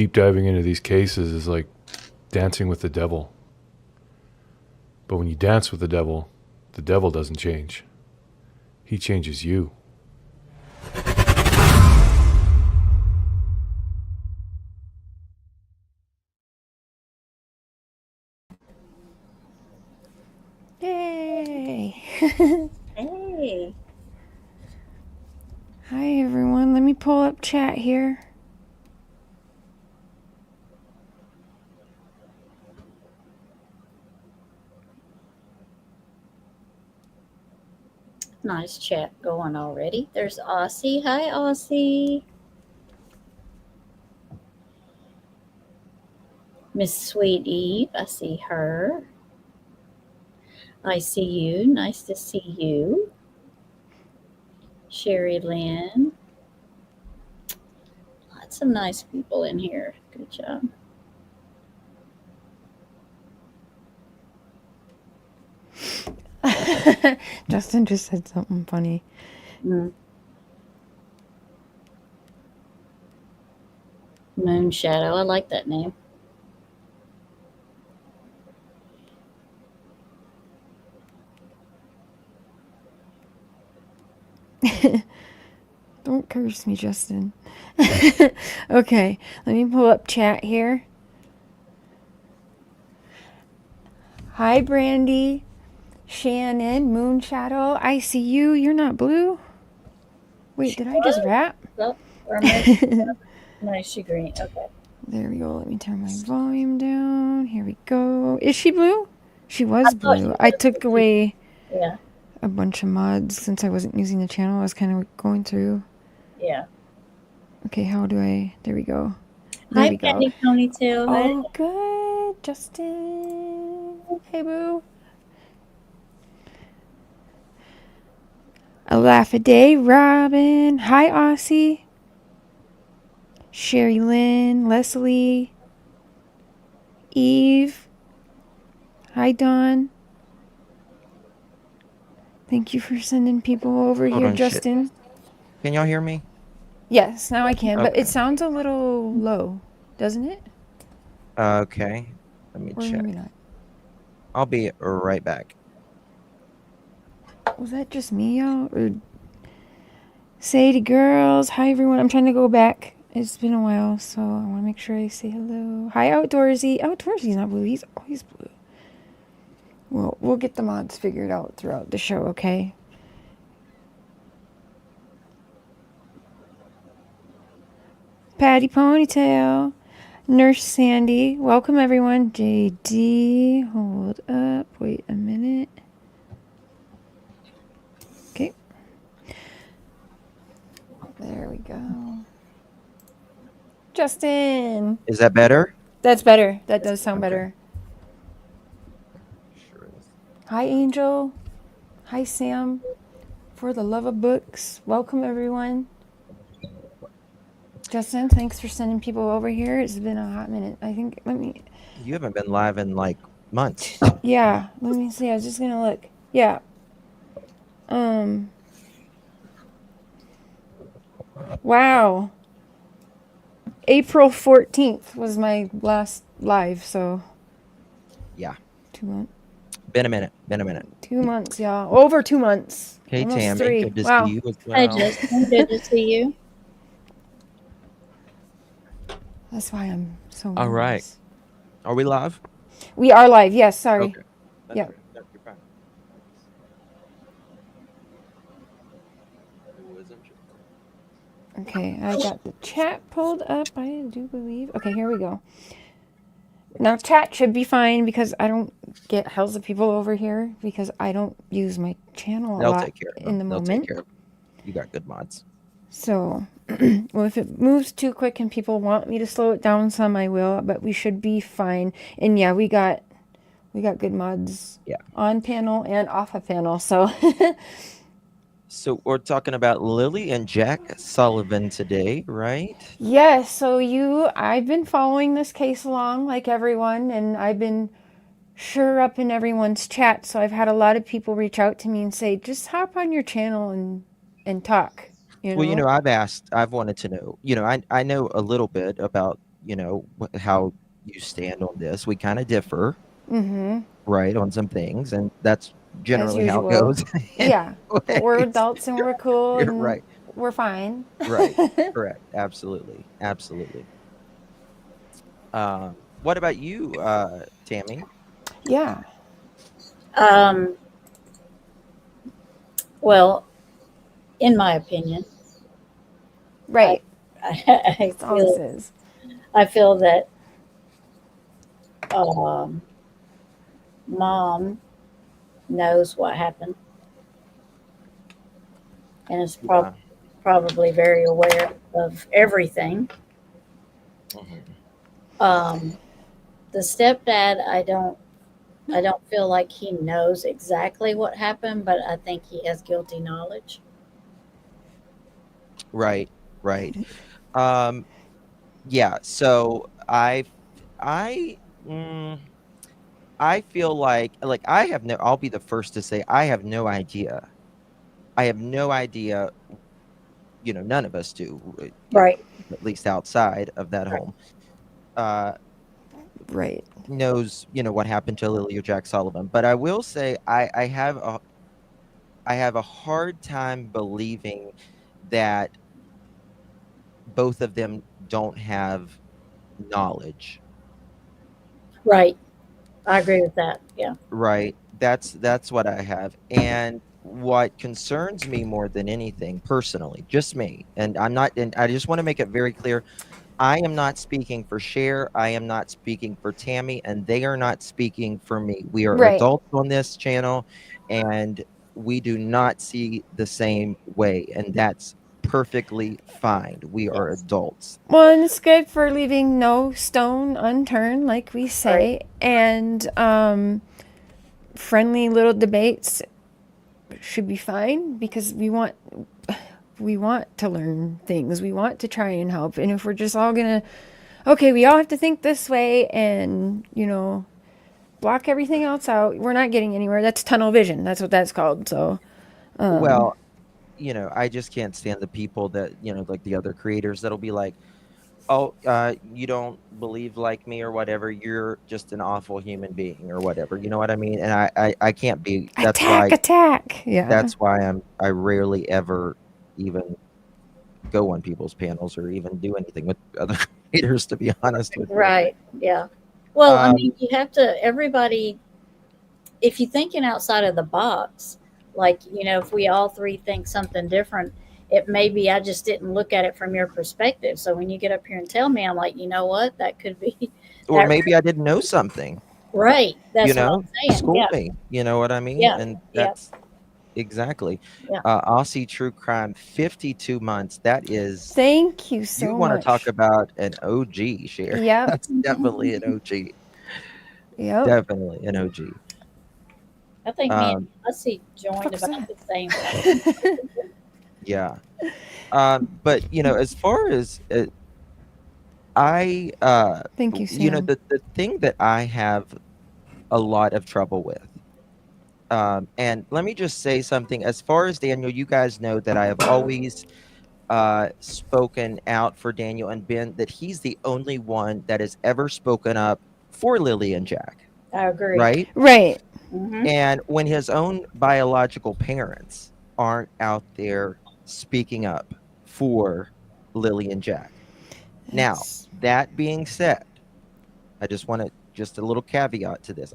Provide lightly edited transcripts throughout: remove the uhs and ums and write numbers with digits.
deep diving into these cases is like dancing with the devil. But when you dance with the devil doesn't change. He changes you. Yay! Hey. Hi everyone, let me pull up chat here. Nice chat going already. There's Aussie. Hi, Aussie. Miss Sweet Eve. I see her. I see you. Nice to see you. Sherry Lynn. Lots of nice people in here. Good job. Justin just said something funny. Moon Shadow. I like that name. Don't curse me, Justin. Okay, let me pull up chat here. Hi, Brandy. Shannon, Moon Shadow. I see you. You're not blue. Wait, did I just rap? Oh, no, she green. Okay. There we go. Let me turn my volume down. Here we go. Is she blue? She was blue. I took away a bunch of mods since I wasn't using the channel. I was kind of going through. Yeah. Okay, how do I... There we go. There we go. Penny Ponytail. Oh, good. Justin. Hey, boo. A laugh a day, Robin. Hi, Aussie. Sherry Lynn, Leslie, Eve. Hi, Dawn. Thank you for sending people over here, Justin. Shit. Can y'all hear me? Yes, now I can, but it sounds a little low, doesn't it? Okay, let me check. Maybe not. I'll be right back. Was that just me, y'all? Or Sadie girls. Hi, everyone. I'm trying to go back. It's been a while, so I want to make sure I say hello. Hi, Outdoorsy. Outdoorsy's not blue. He's always blue. Well, we'll get the mods figured out throughout the show, okay? Patty Ponytail. Nurse Sandy. Welcome, everyone. JD. Hold up. Wait a minute. Okay. There we go. Justin. Is that better? That's better. That does sound better. Sure is. Hi, Angel. Hi, Sam. For the love of books. Welcome, everyone. Justin, thanks for sending people over here. It's been a hot minute. I think, You haven't been live in like months. Yeah, let me see. I was just gonna look. Yeah. Wow. April 14th was my last live, so. Yeah. 2 months. Been a minute. 2 months, y'all. Over 2 months. Hey, Almost Tammie. 3. Good to wow. see you as well. Hi, Justin. Good to see you. That's why I'm so nervous. All right. Are we live? We are live. Yes, sorry. Okay. Yeah. Right. No, you're fine. Okay, I got the chat pulled up, I do believe. Okay, here we go. Now, chat should be fine because I don't get hells of people over here because I don't use my channel a lot in the moment. Take care of them. You got good mods. So, well, if it moves too quick and people want me to slow it down some, I will, but we should be fine. And yeah, we got good mods on panel and off of panel, so... So we're talking about Lily and Jack Sullivan today, right? Yes, so I've been following this case along like everyone, and I've been sure up in everyone's chat, so I've had a lot of people reach out to me and say, just hop on your channel and talk. Well, I've wanted to know, I know a little bit about how you stand on this. We kind of differ, Mm-hmm. right, on some things, and that's As generally how it usual. goes. Yeah. But we're Anyways, adults and we're cool you're and right, we're fine. right, correct, absolutely, absolutely. What about you, Tammie? Yeah. Um, well, in my opinion, I, Right. I That's all this feel is. I feel that um, mom knows what happened and is Yeah. probably very aware of everything. Mhm. Um, the stepdad, I don't feel like he knows exactly what happened, but I think he has guilty knowledge. Right, right. Um, yeah. So I, mm, I feel like I have no. I'll be the first to say I have no idea. I have no idea. None of us do. Right. At least outside of that Right. home, uh, Right. knows what happened to Lily or Jack Sullivan. But I will say I have a hard time believing that both of them don't have knowledge. Right. I agree with that. Yeah. Right. That's what I have. And what concerns me more than anything, personally, just me, and I just want to make it very clear, I am not speaking for Cher, I am not speaking for Tammie, and they are not speaking for me. We are Right. adults on this channel, and we do not see the same way, and that's perfectly fine. We are Yes. adults. Well, and it's good for leaving no stone unturned, like we Right. say, and friendly little debates should be fine because we want to learn things. We want to try and help. And if we're just all gonna, okay, we all have to think this way and block everything else out, we're not getting anywhere. That's tunnel vision. That's what that's called. So, Well, I just can't stand the people that, like the other creators that'll be like, oh, you don't believe like me or whatever. You're just an awful human being or whatever. You know what I mean? And I can't be. That's attack, why. attack. Yeah. That's why I rarely ever even go on people's panels or even do anything with other creators. To be honest with you. Right. Yeah. Well, I Um, mean, you have to, everybody, if you're thinking outside of the box, like, if we all three think something different, it may be I just didn't look at it from your perspective. So when you get up here and tell me, I'm like, you know what? That could be or that. maybe I didn't know something. Right. That's what I'm saying. School Yeah. me. You know what I mean? Yeah. And Yeah. that's exactly. Yeah. Aussie True Crime, 52 months. That is, Thank you you so want to talk much. about an OG share. Yep. That's definitely an OG. Yep. Definitely an OG. I think me and Um, Hussey joined Fuck was about that? the same time. yeah. But as far as I, Thank you, Sam. the thing that I have a lot of trouble with, and let me just say something. As far as Daniel, you guys know that I have always spoken out for Daniel and Ben, that he's the only one that has ever spoken up for Lily and Jack, I agree. right? Right. Hmm. And when his own biological parents aren't out there speaking up for Lily and Jack. Now, It's that being said, I just want to, just a little caveat to this.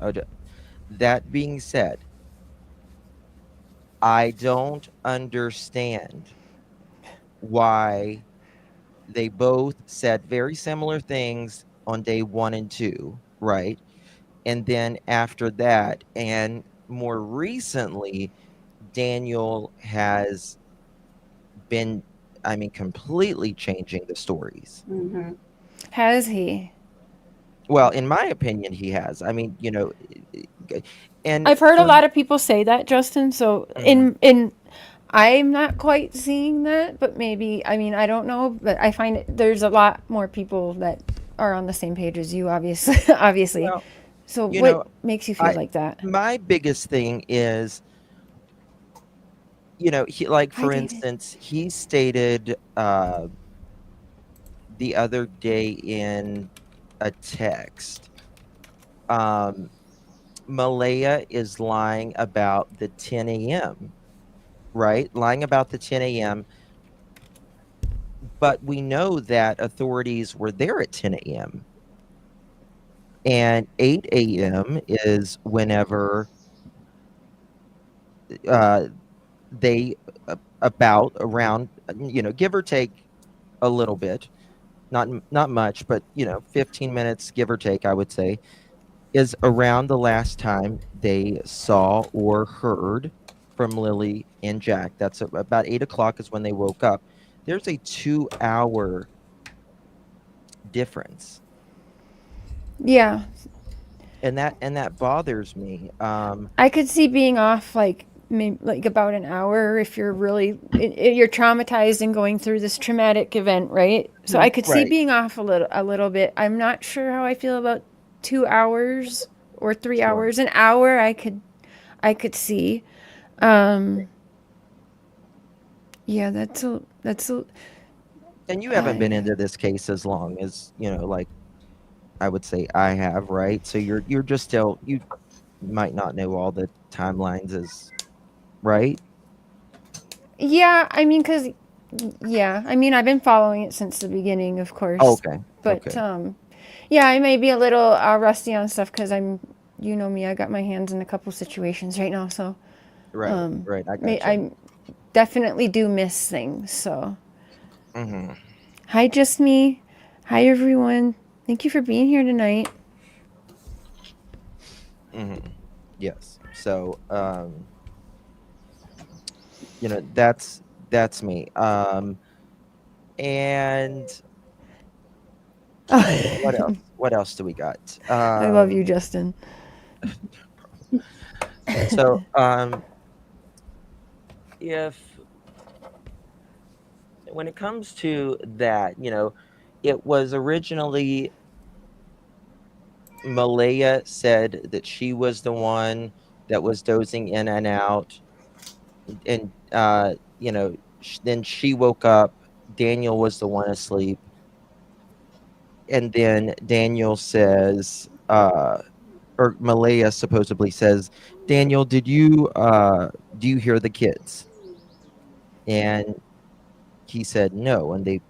That being said, I don't understand why they both said very similar things on day 1 and 2, right? And then after that, and more recently, Daniel has been, I mean, completely changing the stories. Hmm. has he? Well, in my opinion, he has. I mean, and I've heard a for lot of people say that, Justin. So Mhm. in I'm not quite seeing that, but maybe I mean I don't know, but I find there's a lot more people that are on the same page as you, obviously. Obviously. Well, So you know, what makes you feel I like that? my biggest thing is, he, like, Hi, for David. instance, he stated the other day in a text. Malaya is lying about the 10 a.m., right? Lying about the 10 a.m. But we know that authorities were there at 10 a.m. And 8 a.m. is whenever uh, they, about around, give or take a little bit, not much, but 15 minutes, give or take, I would say, is around the last time they saw or heard from Lily and Jack. That's about 8 o'clock is when they woke up. There's a 2 hour difference, Yeah. and that bothers me. I could see being off like maybe like about an hour if you're really you're traumatized and going through this traumatic event, right? So I could see Right. being off a little bit. I'm not sure how I feel about 2 hours or 3 hours. An hour I could see. Yeah, that's a And you haven't been I into this case as long as, like I would say I have, right? So you're just still, you might not know all the timelines as right. yeah, I mean cuz yeah, I mean I've been following it since the beginning, of Oh, course. okay. But Okay. yeah, I may be a little rusty on stuff cuz I'm you know me, I got my hands in a couple situations right now, so Right. Right. I gotcha. I definitely do miss things. So, Mm-hmm. hi just me. Hi everyone. Thank you for being here tonight. Mm-hmm. Yes. So, that's me. And what I else? What else do we got? love you, Justin. So, if when it comes to that, it was originally Malaya said that she was the one that was dozing in and out, and then she woke up. Daniel was the one asleep, and then Daniel says, or Malaya supposedly says, Daniel, do you hear the kids? And he said no, and they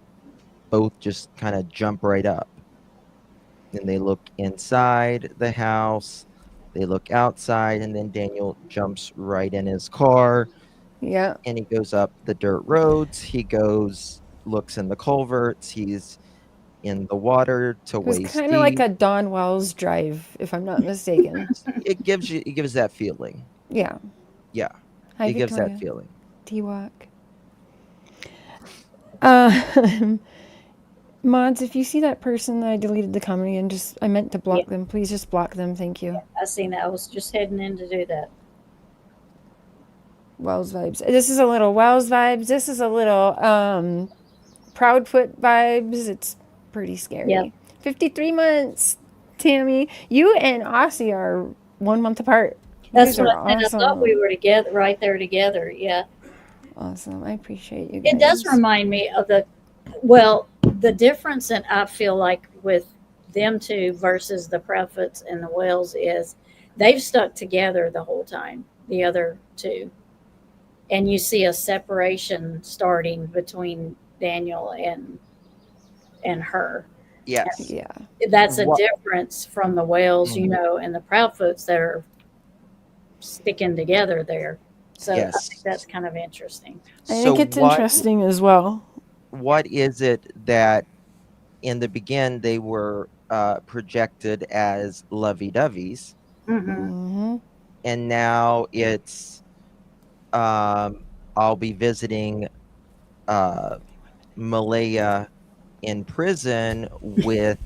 both just kind of jump right up. And they look inside the house, they look outside, and then Daniel jumps right in his car Yeah. and he goes up the dirt roads. He goes, looks in the culverts, he's in the water to It was waist kind of like deep. a Don Wells drive, if I'm not mistaken. It gives that feeling. Yeah. Yeah, Hi, it gives that Victoria. feeling. T-Walk. Uh, Mods, if you see that person that I deleted the comment and I meant to Yeah, block them, please just block them. Thank you. I seen that. I was just heading in to do that. Wells vibes. This is a little Wells vibes. This is a little Proudfoot vibes. It's pretty Yep. scary. 53 months, Tammie. You and Aussie are 1 month apart. You That's guys what are I said. I thought we awesome. were together, right there together. Yeah. Awesome. I appreciate you It does guys. remind me of the difference that I feel like with them two versus the Prophets and the Wells is they've stuck together the whole time, the other two. And you see a separation starting between Daniel and her. Yes. Yeah. That's a What? difference from the Wells, Mhm. and the Proudfoots that are sticking together there. So I think Yes. that's kind of interesting. I So think it's interesting as well. what is it that in the begin they were projected as lovey-doveys, Hmm. Hmm. and now it's I'll be visiting uh, Malaya in prison with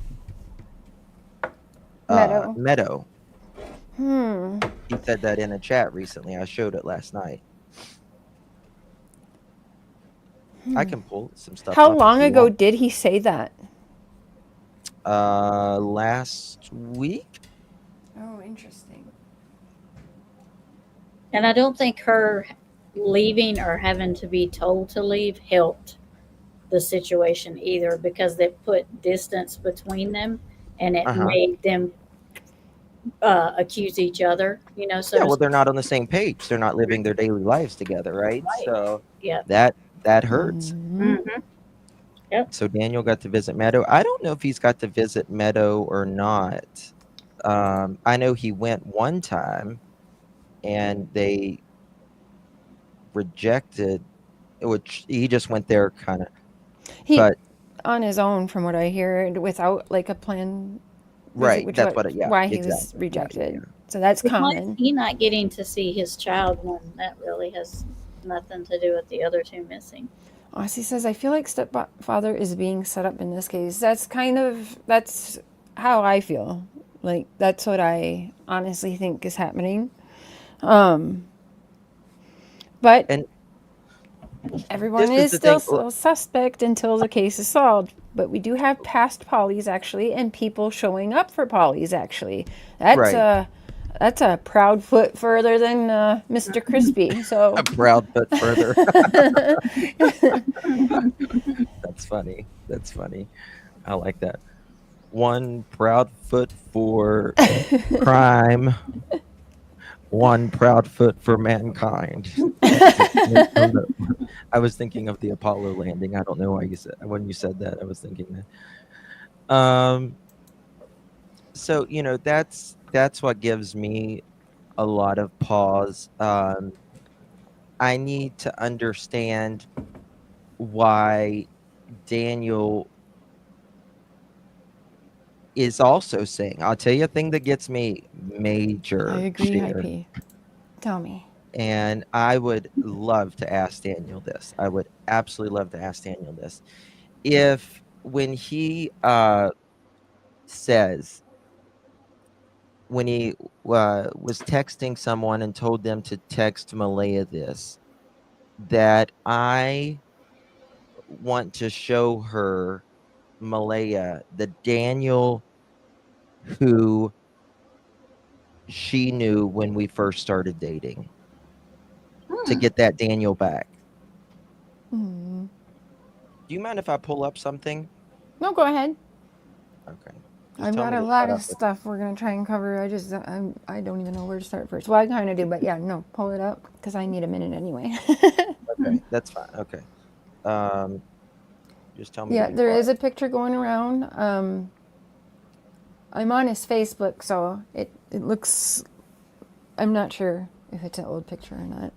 Meadow. Meadow. Hmm. He said that in a chat recently. I showed it last night. I can pull some stuff How up if long you ago want. did he say that? Last week. Oh, interesting. And I don't think her leaving or having to be told to leave helped the situation either, because they put distance between them, and it Uh-huh. made them accuse each other, so Yeah, to well, they're speak. not on the same page. They're not living their daily lives together, right? Right. So Yeah. that hurts. Mhm. Yep. So Daniel got to visit Meadow. I don't know if he's got to visit Meadow or not. I know he went one time and they rejected, which he just went there kind of, He but on his own, from what I hear, without like a plan visit, right, which that's what it, yeah, why he was exactly. Yeah, yeah, rejected. So that's But why is common. he not getting to see his child when that really has nothing to do with the other two missing? Aussie says, I feel like stepfather is being set up in this case. That's how I feel. Like, that's what I honestly think is happening. But and everyone this is is the still thing. a suspect until the case is solved. But we do have past Pollys, actually, and people showing up for Pollys, actually. That's Right. a proud foot further than Mr. Crispy. So A proud but further. That's funny. That's funny. I like that. One proud foot for crime, one proud foot for mankind. I was thinking of the Apollo landing. I don't know why you said when you said that. I was thinking that. So that's what gives me a lot of pause. I need to understand why Daniel is also saying. I'll tell you a thing that gets me I major agree, share. IP. Tell me. And I would love to ask Daniel this. I would absolutely love to ask Daniel this. If when he says, when he was texting someone and told them to text Malaya this, that I want to show her Malaya the Daniel who she knew when we first started dating, to get that Daniel back. Hmm. Do you mind if I pull up something? No, go ahead. Okay. Just I've tell got me a to lot shut of up. stuff we're gonna try and cover. I don't even know where to start first. Well, I kind of do, but yeah, no, pull it up because I need a minute anyway. Okay, that's fine. Okay. Um, just tell me to Yeah, be there is quiet. a picture going around. I'm on his Facebook, so it looks. I'm not sure if it's an old picture or not.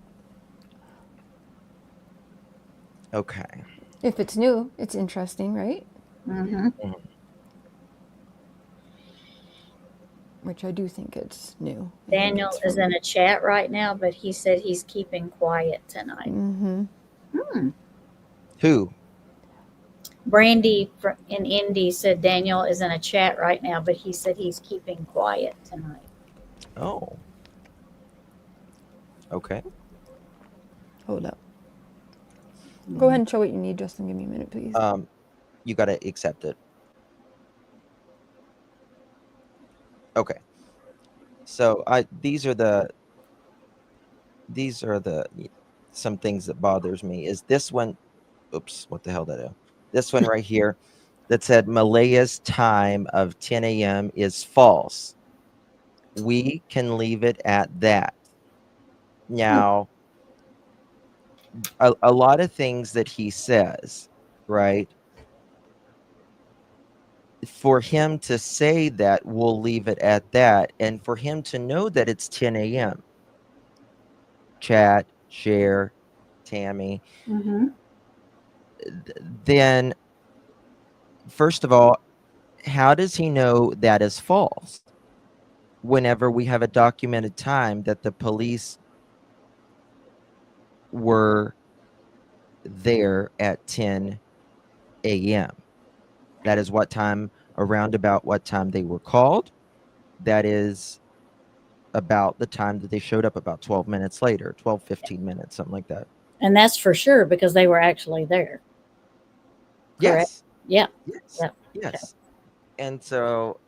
Okay. If it's new, it's interesting, right? Mm-hmm. Mhm. Which I do think it's new. I think Daniel it's is from. in a chat right now, but he said he's keeping quiet tonight. Mm-hmm. Who? Brandy in Indy said Daniel is in a chat right now, but he said he's keeping quiet tonight. Oh. Okay. Hold up. Go ahead and show what you need, Justin. Give me a minute, please. You got to accept it. Okay. So these are the some things that bothers me. Is this one? Oops, what the hell did I do? This one right here that said Malaya's time of 10 a.m. is false. We can leave it at that. Now, a lot of things that he says, right? For him to say that, we'll leave it at that, and for him to know that it's 10 a.m. Chat, share, Tammie. Mm-hmm. Then, first of all, how does he know that is false? Whenever we have a documented time that the police were there at 10 a.m. That is what time, around about what time they were called. That is about the time that they showed up, about 12 minutes later, 12, 15 minutes, something like that. And that's for sure because they were actually there. Correct? Yes. Yeah. Yes. Yeah. Yes. And so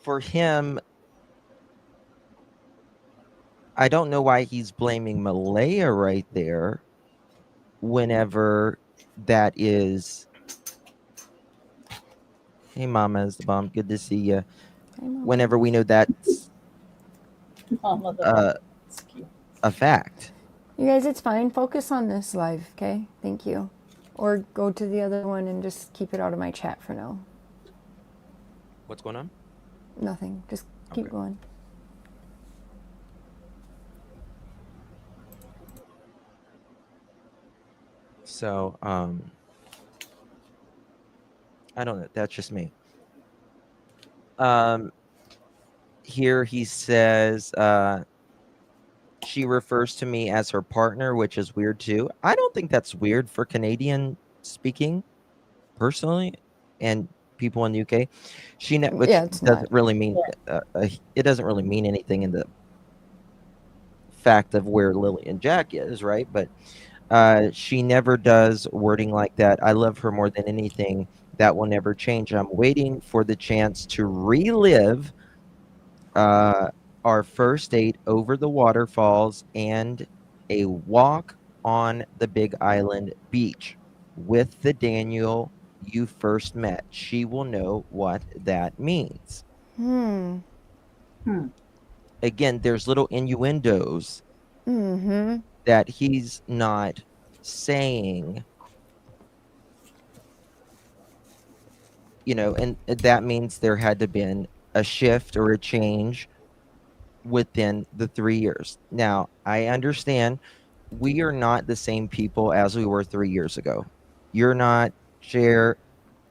for him, I don't know why he's blaming Malaya right there, whenever that is. Hey, Mama is the bomb. Good to see you. Whenever we know that's Mama the uh, It's cute. a fact. You guys, it's fine. Focus on this live, okay? Thank you. Or go to the other one and just keep it out of my chat for now. What's going on? Nothing. Just keep Okay. going. So, I don't know. That's just me. Here he says, she refers to me as her partner, which is weird too. I don't think that's weird for Canadian speaking, personally, and people in the UK. Which Yeah, it's doesn't not. really mean it doesn't really mean anything in the fact of where Lily and Jack is, right? But she never does wording like that. I love her more than anything. That will never change. I'm waiting for the chance to relive our first date over the waterfalls and a walk on the Big Island beach with the Daniel you first met. She will know what that means. Again, there's little innuendos that he's not saying, and that means there had to have been a shift or a change within the 3 years. Now, I understand we are not the same people as we were 3 years ago. You're not Cher,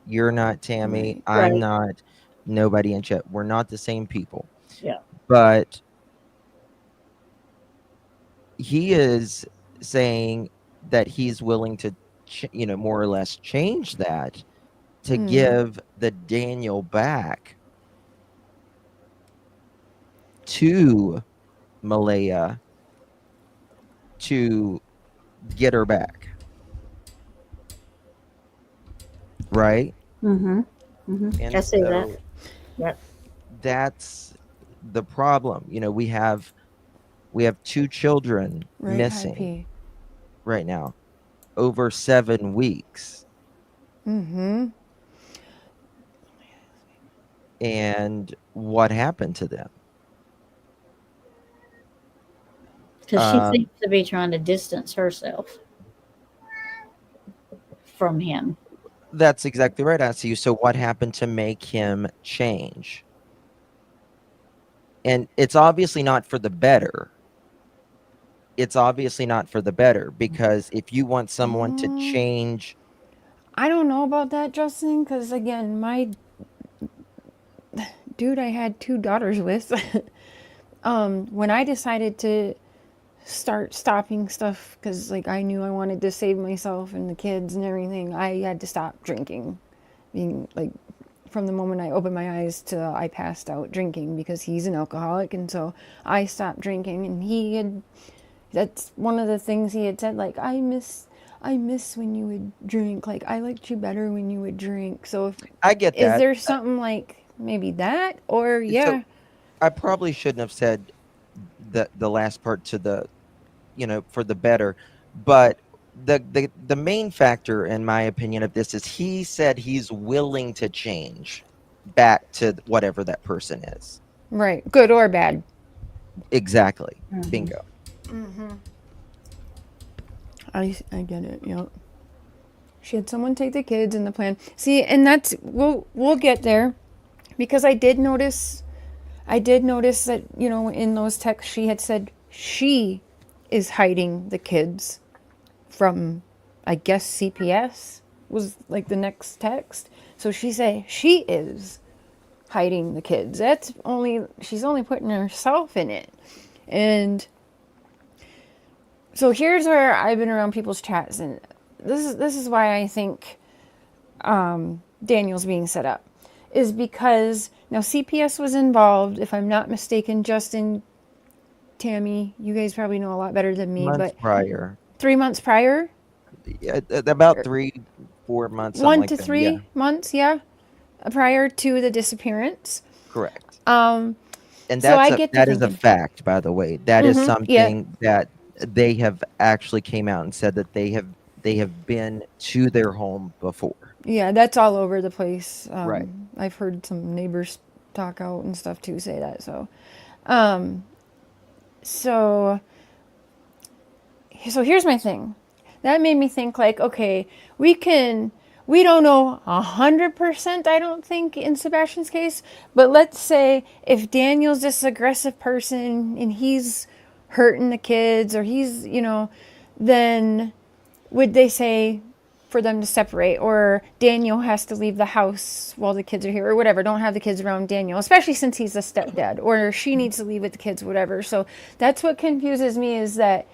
you're not Tammie, Right. I'm Right. not nobody in chat. We're not the same people. Yeah. But he is saying that he's willing to more or less change that to give the Daniel back to Malehya to get her back, right? Mm-hmm. And I see that. so Yep. that's the problem. We have 2 children Right, missing P. right now, over 7 weeks. And what happened to them? Because she seems to be trying to distance herself from him. That's exactly right. I see you. So what happened to make him change? And it's obviously not for the better. It's obviously not for the better, because if you want someone to change, I don't know about that, Justin, because again, my dude I had 2 daughters with, when I decided to start stopping stuff, because like I knew I wanted to save myself and the kids and everything, I had to stop drinking. Being like, from the moment I opened my eyes to I passed out drinking, because he's an alcoholic, and so I stopped drinking, and that's one of the things he had said, like, I miss when you would drink, like I liked you better when you would drink. So I get that. is there something like maybe that, or So I probably shouldn't have said the last part to the, for the better, but the main factor, in my opinion, of this is he said he's willing to change back to whatever that person is. right, good or bad. Exactly. Bingo. I get it. Yep. She had someone take the kids in the plan. See, and that's we'll get there, because I did notice that, in those texts she had said she is hiding the kids from, I guess, CPS was like the next text. So she said she is hiding the kids. She's only putting herself in it. And so here's where I've been around people's chats, and this is why I think Daniel's being set up, is because now CPS was involved, if I'm not mistaken. Justin, Tammie, you guys probably know a lot better than me, Months but prior. 3 months prior, Yeah, about 3-4 months. 1 like to that. 3 months, prior to the disappearance. Correct. And that's I get to that is a thinking, fact, by the way. That is something yeah. that they have actually came out and said that they they have been to their home before. Yeah, that's all over the place. Right. I've heard some neighbors talk out and stuff too say that. Um, so, so here's my thing. That made me think like, okay, we don't know 100%, I don't think, in Sebastian's case, but let's say if Daniel's this aggressive person and he's hurting the kids or he's, then would they say for them to separate, or Daniel has to leave the house while the kids are here, or whatever, don't have the kids around Daniel, especially since he's a stepdad, or she needs to leave with the kids, whatever. So that's what confuses me, is that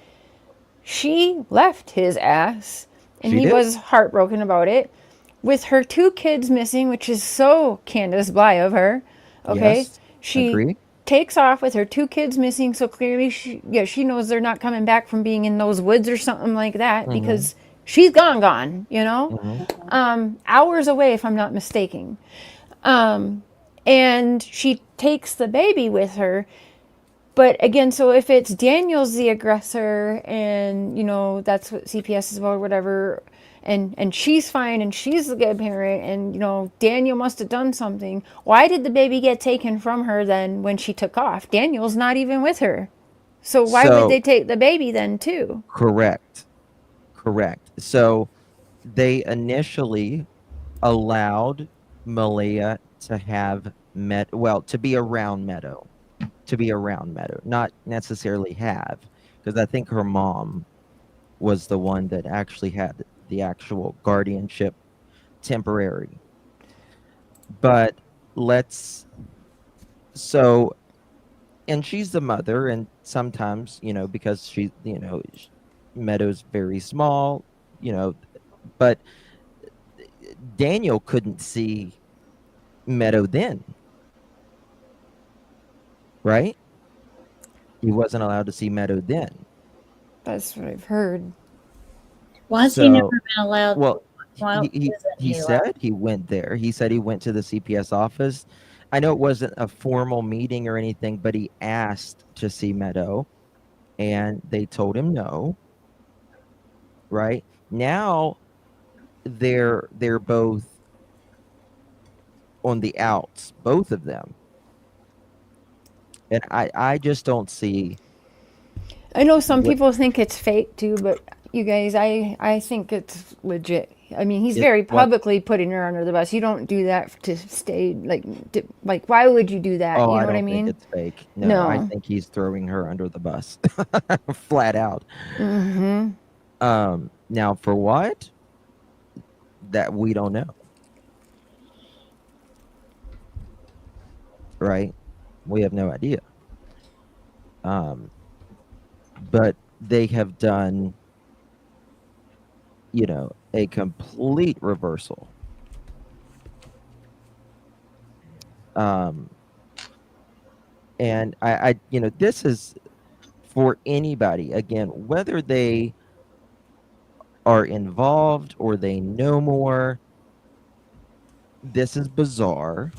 she left his ass and She he did. was heartbroken about it, with her 2 kids missing, which is so Candace Bly of her. Okay, Yes, she agree. takes off with her 2 kids missing, so clearly she knows they're not coming back from being in those woods or something like that, because she's gone, hours away, if I'm not mistaken. And she takes the baby with her. But again, so if it's Daniel's the aggressor, and that's what CPS is about or whatever, and she's fine and she's the good parent, and Daniel must have done something, why did the baby get taken from her then when she took off? Daniel's not even with her. So why would they So take the baby then too? correct. So they initially allowed Malaya to have to be around Meadow, not necessarily have, because I think her mom was the one that actually had the actual guardianship temporary. But and she's the mother, and sometimes, because Meadow's very small, but Daniel couldn't see Meadow then, right? He wasn't allowed to see Meadow then. That's what I've heard. Why has he never been allowed? Well, Why he isn't he said allowed? he went there. He said he went to the CPS office. I know it wasn't a formal meeting or anything, but he asked to see Meadow, and they told him no. Right? Now they're both on the outs, both of them. And I just don't see. I know some people think it's fake too, but you guys, I think it's legit. I mean, he's very publicly putting her under the bus. You don't do that to stay, like why would you do that? Oh, You know I what I don't mean? think it's fake. No. No, I think he's throwing her under the bus, flat out. Now for what? That we don't know. Right? We have no idea. But they have done, a complete reversal. And I this is for anybody, again, whether they are involved or they know more, this is bizarre.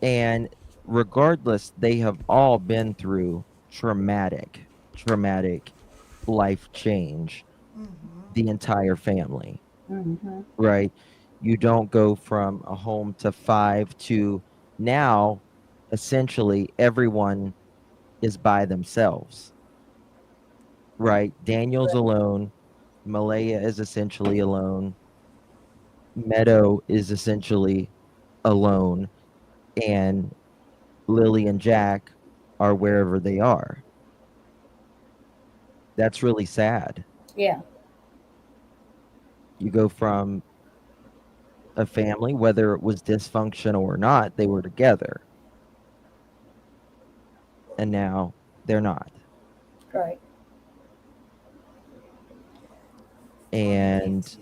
And regardless, they have all been through traumatic life change, the entire family. Right? You don't go from a home to 5 to now essentially everyone is by themselves. Right? Daniel's alone, Malaya is essentially alone, Meadow is essentially alone, and Lily and Jack are wherever they are. That's really sad. Yeah. You go from a family, whether it was dysfunctional or not, they were together. And now they're not. Right. And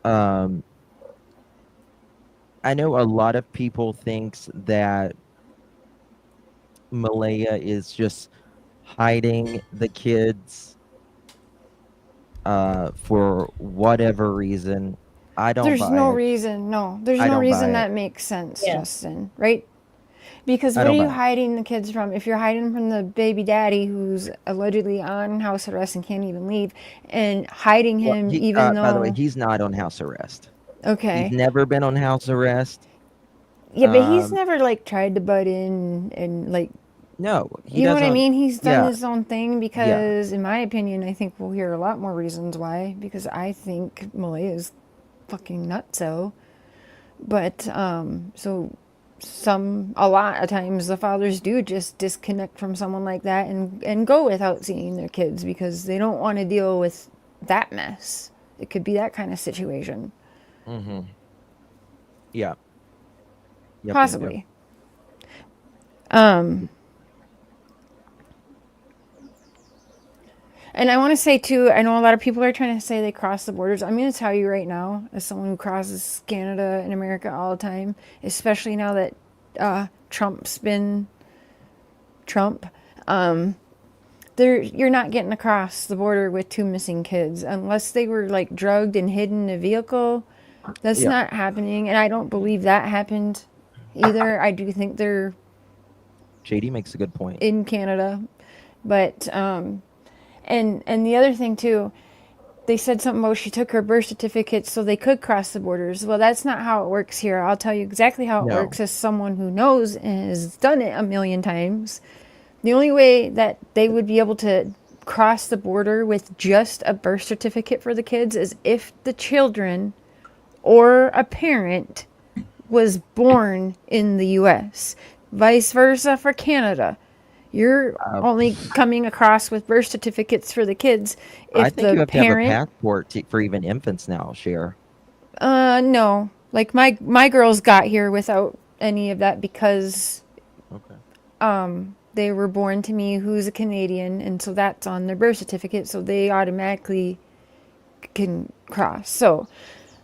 I know a lot of people thinks that Malaya is just hiding the kids for whatever reason. I don't There's buy no it. reason. No, there's I no don't reason buy that it. makes sense, Yeah. Justin. Right? Because I what are don't you buy it. hiding the kids from? If you're hiding from the baby daddy who's allegedly on house arrest and can't even leave, and hiding Well, him even by the way, though, he's not on house arrest. He's okay, never been on house arrest. yeah, but he's Um, never like tried to butt in and like, no, he you know what I doesn't. mean? He's done Yeah, his own thing yeah. because, in my opinion, I think we'll hear a lot more reasons why. Because I think Malea's fucking nutso. But so a lot of times the fathers do just disconnect from someone like that and go without seeing their kids because they don't want to deal with that mess. It could be that kind of situation. Mm-hmm. Yeah. Yep. Yep. Yep. Possibly. Um, and I want to say too, I know a lot of people are trying to say they cross the borders. I'm going to tell you right now, as someone who crosses Canada and America all the time, especially now that Trump's been Trump, you're not getting across the border with 2 missing kids unless they were like drugged and hidden in a vehicle. That's Yeah. not happening, and I don't believe that happened either. I do think they're JD makes a good point. in Canada, but and the other thing too, they said something about she took her birth certificate so they could cross the borders. Well, that's not how it works here. I'll tell you exactly how it No. works as someone who knows and has done it a million times. The only way that they would be able to cross the border with just a birth certificate for the kids is if the children or a parent was born in the US. Vice versa for Canada. You're only coming across with birth certificates for the kids if I think you the have to have a parent. passport for even infants now, Cher. No. Like my girls got here without any of that because Okay. they were born to me who's a Canadian, and so that's on their birth certificate, so they automatically can cross. So,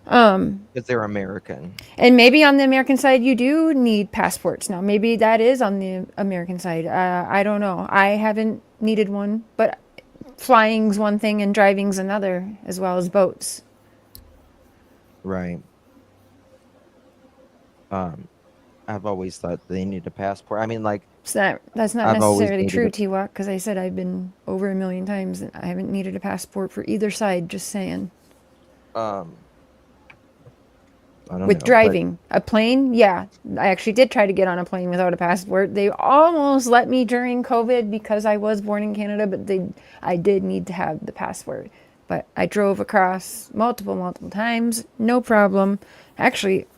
Because they're American. and maybe on the American side you do need passports now. Maybe that is on the American side. I don't know. I haven't needed one, but flying's one thing and driving's another, as well as boats. Right. I've always thought they need a passport. I mean, like, So that's not I've always necessarily needed true, a- T-Walk, because I said I've been over 1,000,000 times and I haven't needed a passport for either side, just saying. I don't With know, driving a plane, yeah, I actually did try to get on a plane without a passport. They almost let me during COVID because I was born in Canada, but I did need to have the passport. But I drove across multiple times, no problem. Actually,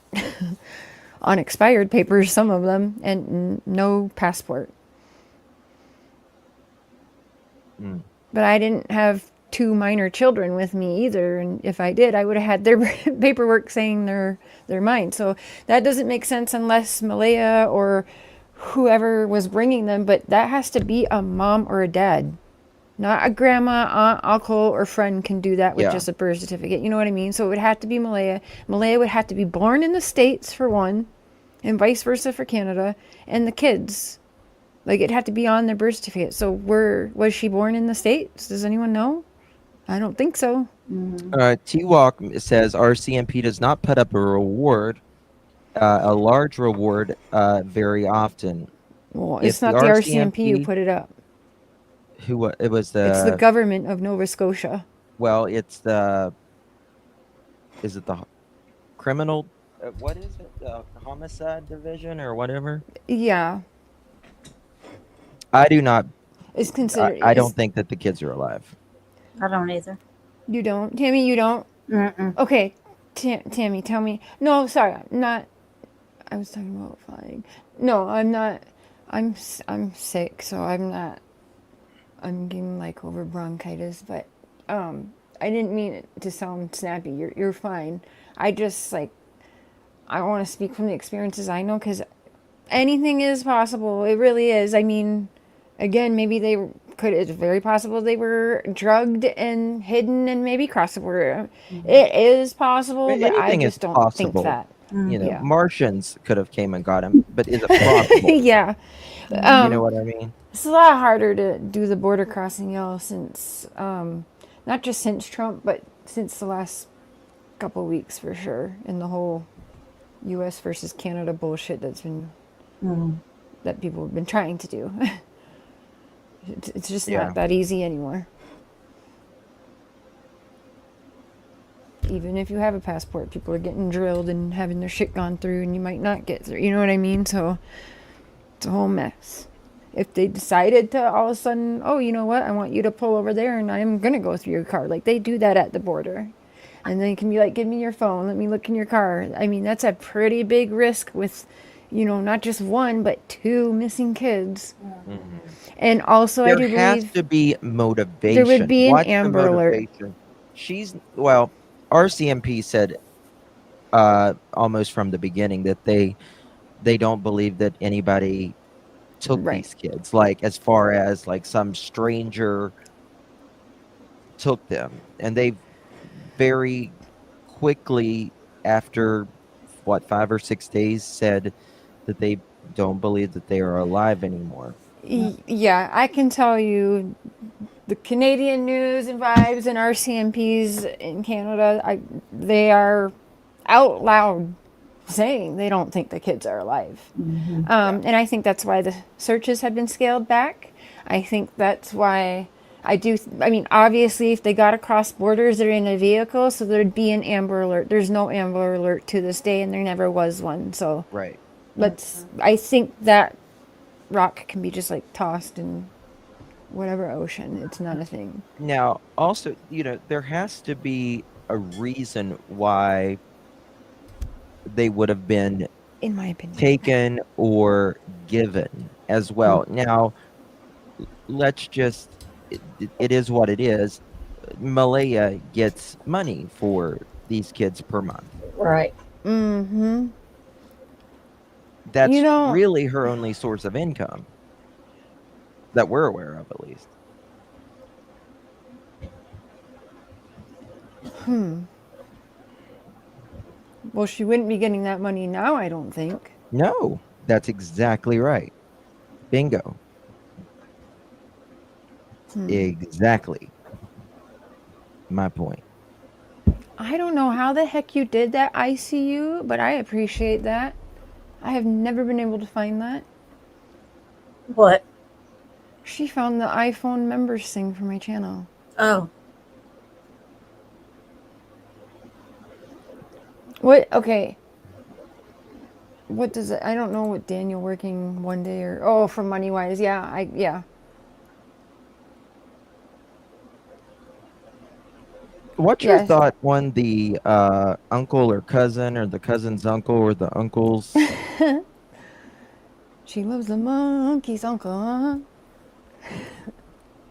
on expired papers, some of them, and no passport. But I didn't have 2 minor children with me either, and if I did, I would have had their paperwork saying they're mine. So that doesn't make sense unless Malaya or whoever was bringing them, but that has to be a mom or a dad. Not a grandma, aunt, uncle, or friend can do that with Yeah. just a birth certificate. You know what I mean? So it would have to be Malaya. Malaya would have to be born in the States for one, and vice versa for Canada, and the kids. Like, it'd have to be on their birth certificate. So was she born in the States? Does anyone know? I don't think so. T-Walk says RCMP does not put up a reward, a large reward, very often. Well, If it's not the the RCMP who RCMP put it up. It was It's the government of Nova Scotia. well, it's the, is it the criminal, what is it? The homicide division or whatever? Yeah, I do not, it's considered. I don't think that the kids are alive. I don't either. You don't, Tammy. You don't. Mm-mm. Okay, Tammy, tell me. No, sorry, I'm not. I was talking about flying. No, I'm not. I'm sick, so I'm not. I'm getting like over bronchitis, but I didn't mean it to sound snappy. You're fine. I just like I want to speak from the experiences I know because anything is possible. It really is. I mean, again, maybe it's very possible they were drugged and hidden and maybe crossed the border. It is possible, but I Anything is just don't think possible. that. You know, Yeah. Martians could have came and got him, but is it possible? Yeah. You know what I mean? It's a lot harder to do the border crossing, y'all, since, not just since Trump, but since the last couple weeks for sure, in the whole U.S. versus Canada bullshit that's been that people have been trying to do. It's just Yeah. not that easy anymore. Even if you have a passport, people are getting drilled and having their shit gone through, and you might not get through. You know what I mean? So it's a whole mess. If they decided to all of a sudden, oh, you know what? I want you to pull over there, and I'm gonna go through your car. Like they do that at the border, and then you can be like, give me your phone, let me look in your car. I mean, that's a pretty big risk with, you know, not just one but two missing kids. And also, I do There has believe to be motivation. there would be an What's the Amber Alert. motivation? RCMP said almost from the beginning that they don't believe that anybody took Right. these kids, like as far as like some stranger took them, and they very quickly after 5 or 6 days said that they don't believe that they are alive anymore. Yeah, I can tell you the Canadian news and vibes and RCMPs in Canada, they are out loud saying they don't think the kids are alive. And I think that's why the searches have been scaled back. I think that's why I mean, obviously, if they got across borders, they're in a vehicle, so there'd be an Amber Alert. There's no Amber Alert to this day, and there never was one. So Right. I think that rock can be just like tossed in whatever ocean. It's not a thing. Now, also, there has to be a reason why they would have been In my opinion. taken or given as well. Now, let's just, it is what it is. Malaya gets money for these kids per month. Right. Mm-hmm. That's You know- really her only source of income that we're aware of, at least. Well, she wouldn't be getting that money now, I don't think. No, that's exactly right. Bingo. Exactly. My point. I don't know how the heck you did that ICU, but I appreciate that. I have never been able to find that. What? She found the iPhone members thing for my channel. Oh, What? Okay. What does it? I don't know what Daniel working one day or from MoneyWise. Yeah. What's your Yes. thought on the uncle or cousin or the cousin's uncle or the uncle's? She loves the monkey's uncle. Huh?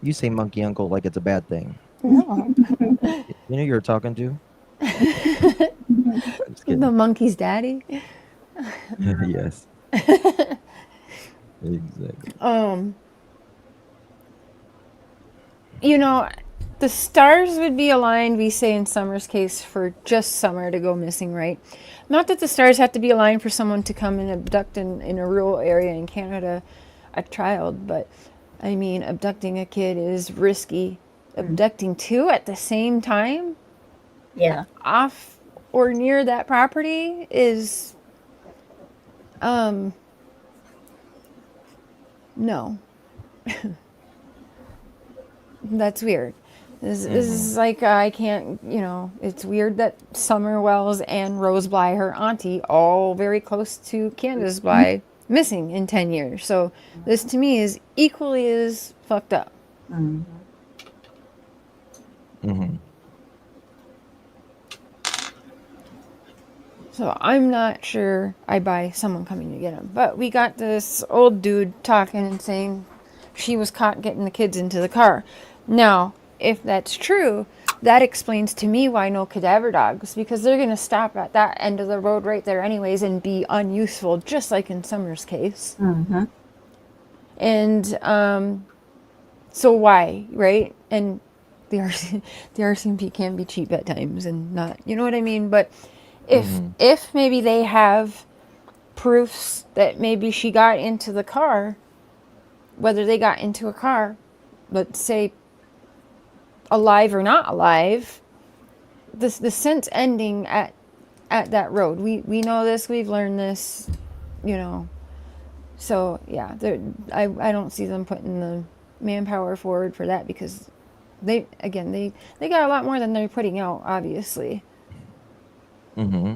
You say monkey uncle like it's a bad thing. No. You know you're talking to? I'm just kidding. The monkey's daddy. Yes. Exactly. You know, the stars would be aligned, we say in Summer's case, for just Summer to go missing, right? Not that the stars have to be aligned for someone to come and abduct in a rural area in Canada a child, but I mean, abducting a kid is risky. Abducting two at the same time yeah. off or near that property is no. That's weird. This is like I can't, it's weird that Summer Wells and Rose Bly, her auntie, all very close to Candace Bly, missing in 10 years. So this to me is equally as fucked up. So I'm not sure I buy someone coming to get him. But we got this old dude talking and saying she was caught getting the kids into the car. Now, if that's true, that explains to me why no cadaver dogs, because they're going to stop at that end of the road right there anyways and be unuseful, just like in Summer's case. And so why, right? And the RCMP can be cheap at times and not, you know what I mean? But if maybe they have proofs that maybe she got into the car, whether they got into a car, let's say alive or not alive, the sense ending at that road. We know this, we've learned this, So yeah, I don't see them putting the manpower forward for that because they got a lot more than they're putting out, obviously. Mm-hmm.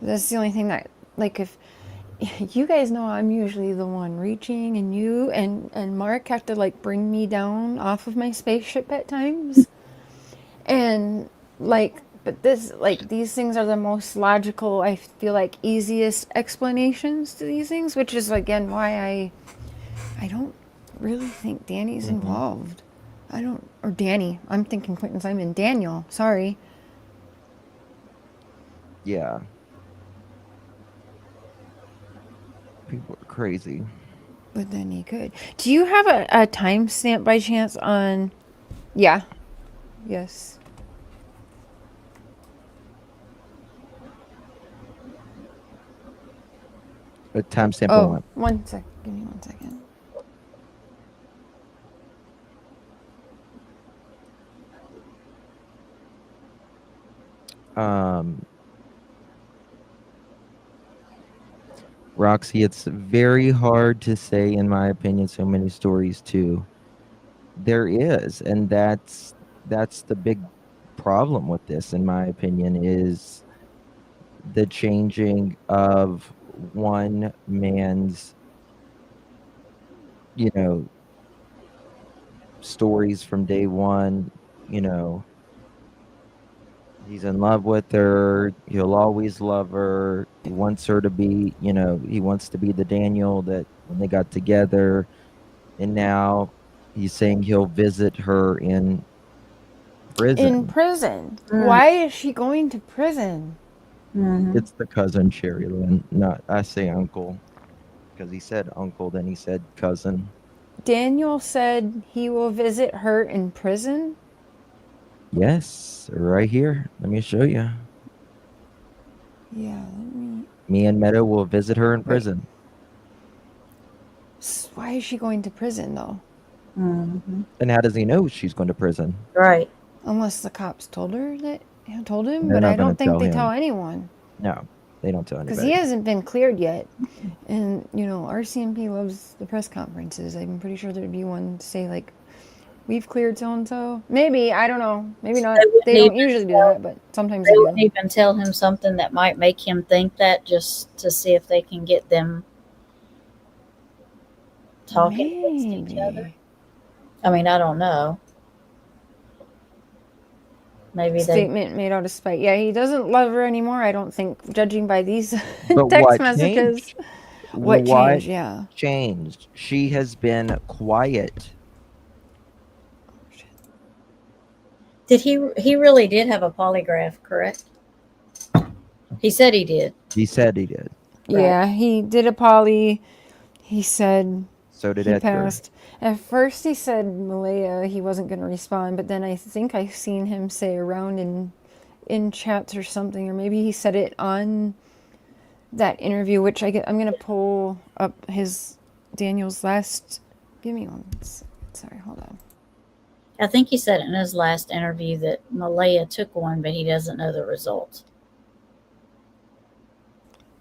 That's the only thing that, like, if you guys know I'm usually the one reaching, and you and Mark have to like bring me down off of my spaceship at times, and like, but this, like, these things are the most logical, I feel like, easiest explanations to these things, which is again why I don't really think Danny's Mm-hmm. involved. I don't, or Danny. I'm thinking Quentin Simon. Daniel. Sorry. Yeah. People are crazy. But then he could. Do you have a timestamp by chance on? Yeah. Yes. A timestamp on Oh, what? 1 sec. Give me 1 second. Roxy, it's very hard to say, in my opinion, so many stories too. There is, and that's the big problem with this, in my opinion, is the changing of one man's, you know, stories from day one. You know, he's in love with her, he'll always love her, he wants her to be, you know, he wants to be the Daniel that when they got together, and now he's saying he'll visit her in prison. In prison. Mm. Why is she going to prison? Mhm. It's the cousin, Sherry Lynn. Not, I say uncle, because he said uncle, then he said cousin. Daniel said he will visit her in prison. Yes, right here. Let me show you. Yeah. Let me. Me and Meadow will visit her in Wait. prison. Why is she going to prison though? Mhm. And how does he know she's going to prison? Right. Unless the cops told him, They're but not I gonna don't think tell they him. tell anyone. No, they don't tell Because anybody. he hasn't been cleared yet. And, RCMP loves the press conferences. I'm pretty sure there'd be one to say, like, we've cleared so-and-so. Maybe, I don't know. Maybe not. They wouldn't They don't even usually do tell- that, but sometimes They they wouldn't do. even tell him something that might make him think that, just to see if they can get them talking against each other. Maybe. I mean, I don't know. Maybe they. Statement made out of spite. Yeah, he doesn't love her anymore, I don't think, judging by these But text what messages. changed? What changed? Yeah. Changed? She has been quiet. Did he really did have a polygraph, correct? He said he did. He said he did. Yeah, he did a poly. He said So did he Edgar. passed. At first he said Malaya he wasn't going to respond, but then I think I've seen him say around in chats or something, or maybe he said it on that interview, which I'm going to pull up Daniel's last. Give me one. Sorry, hold on. I think he said in his last interview that Malaya took one, but he doesn't know the results.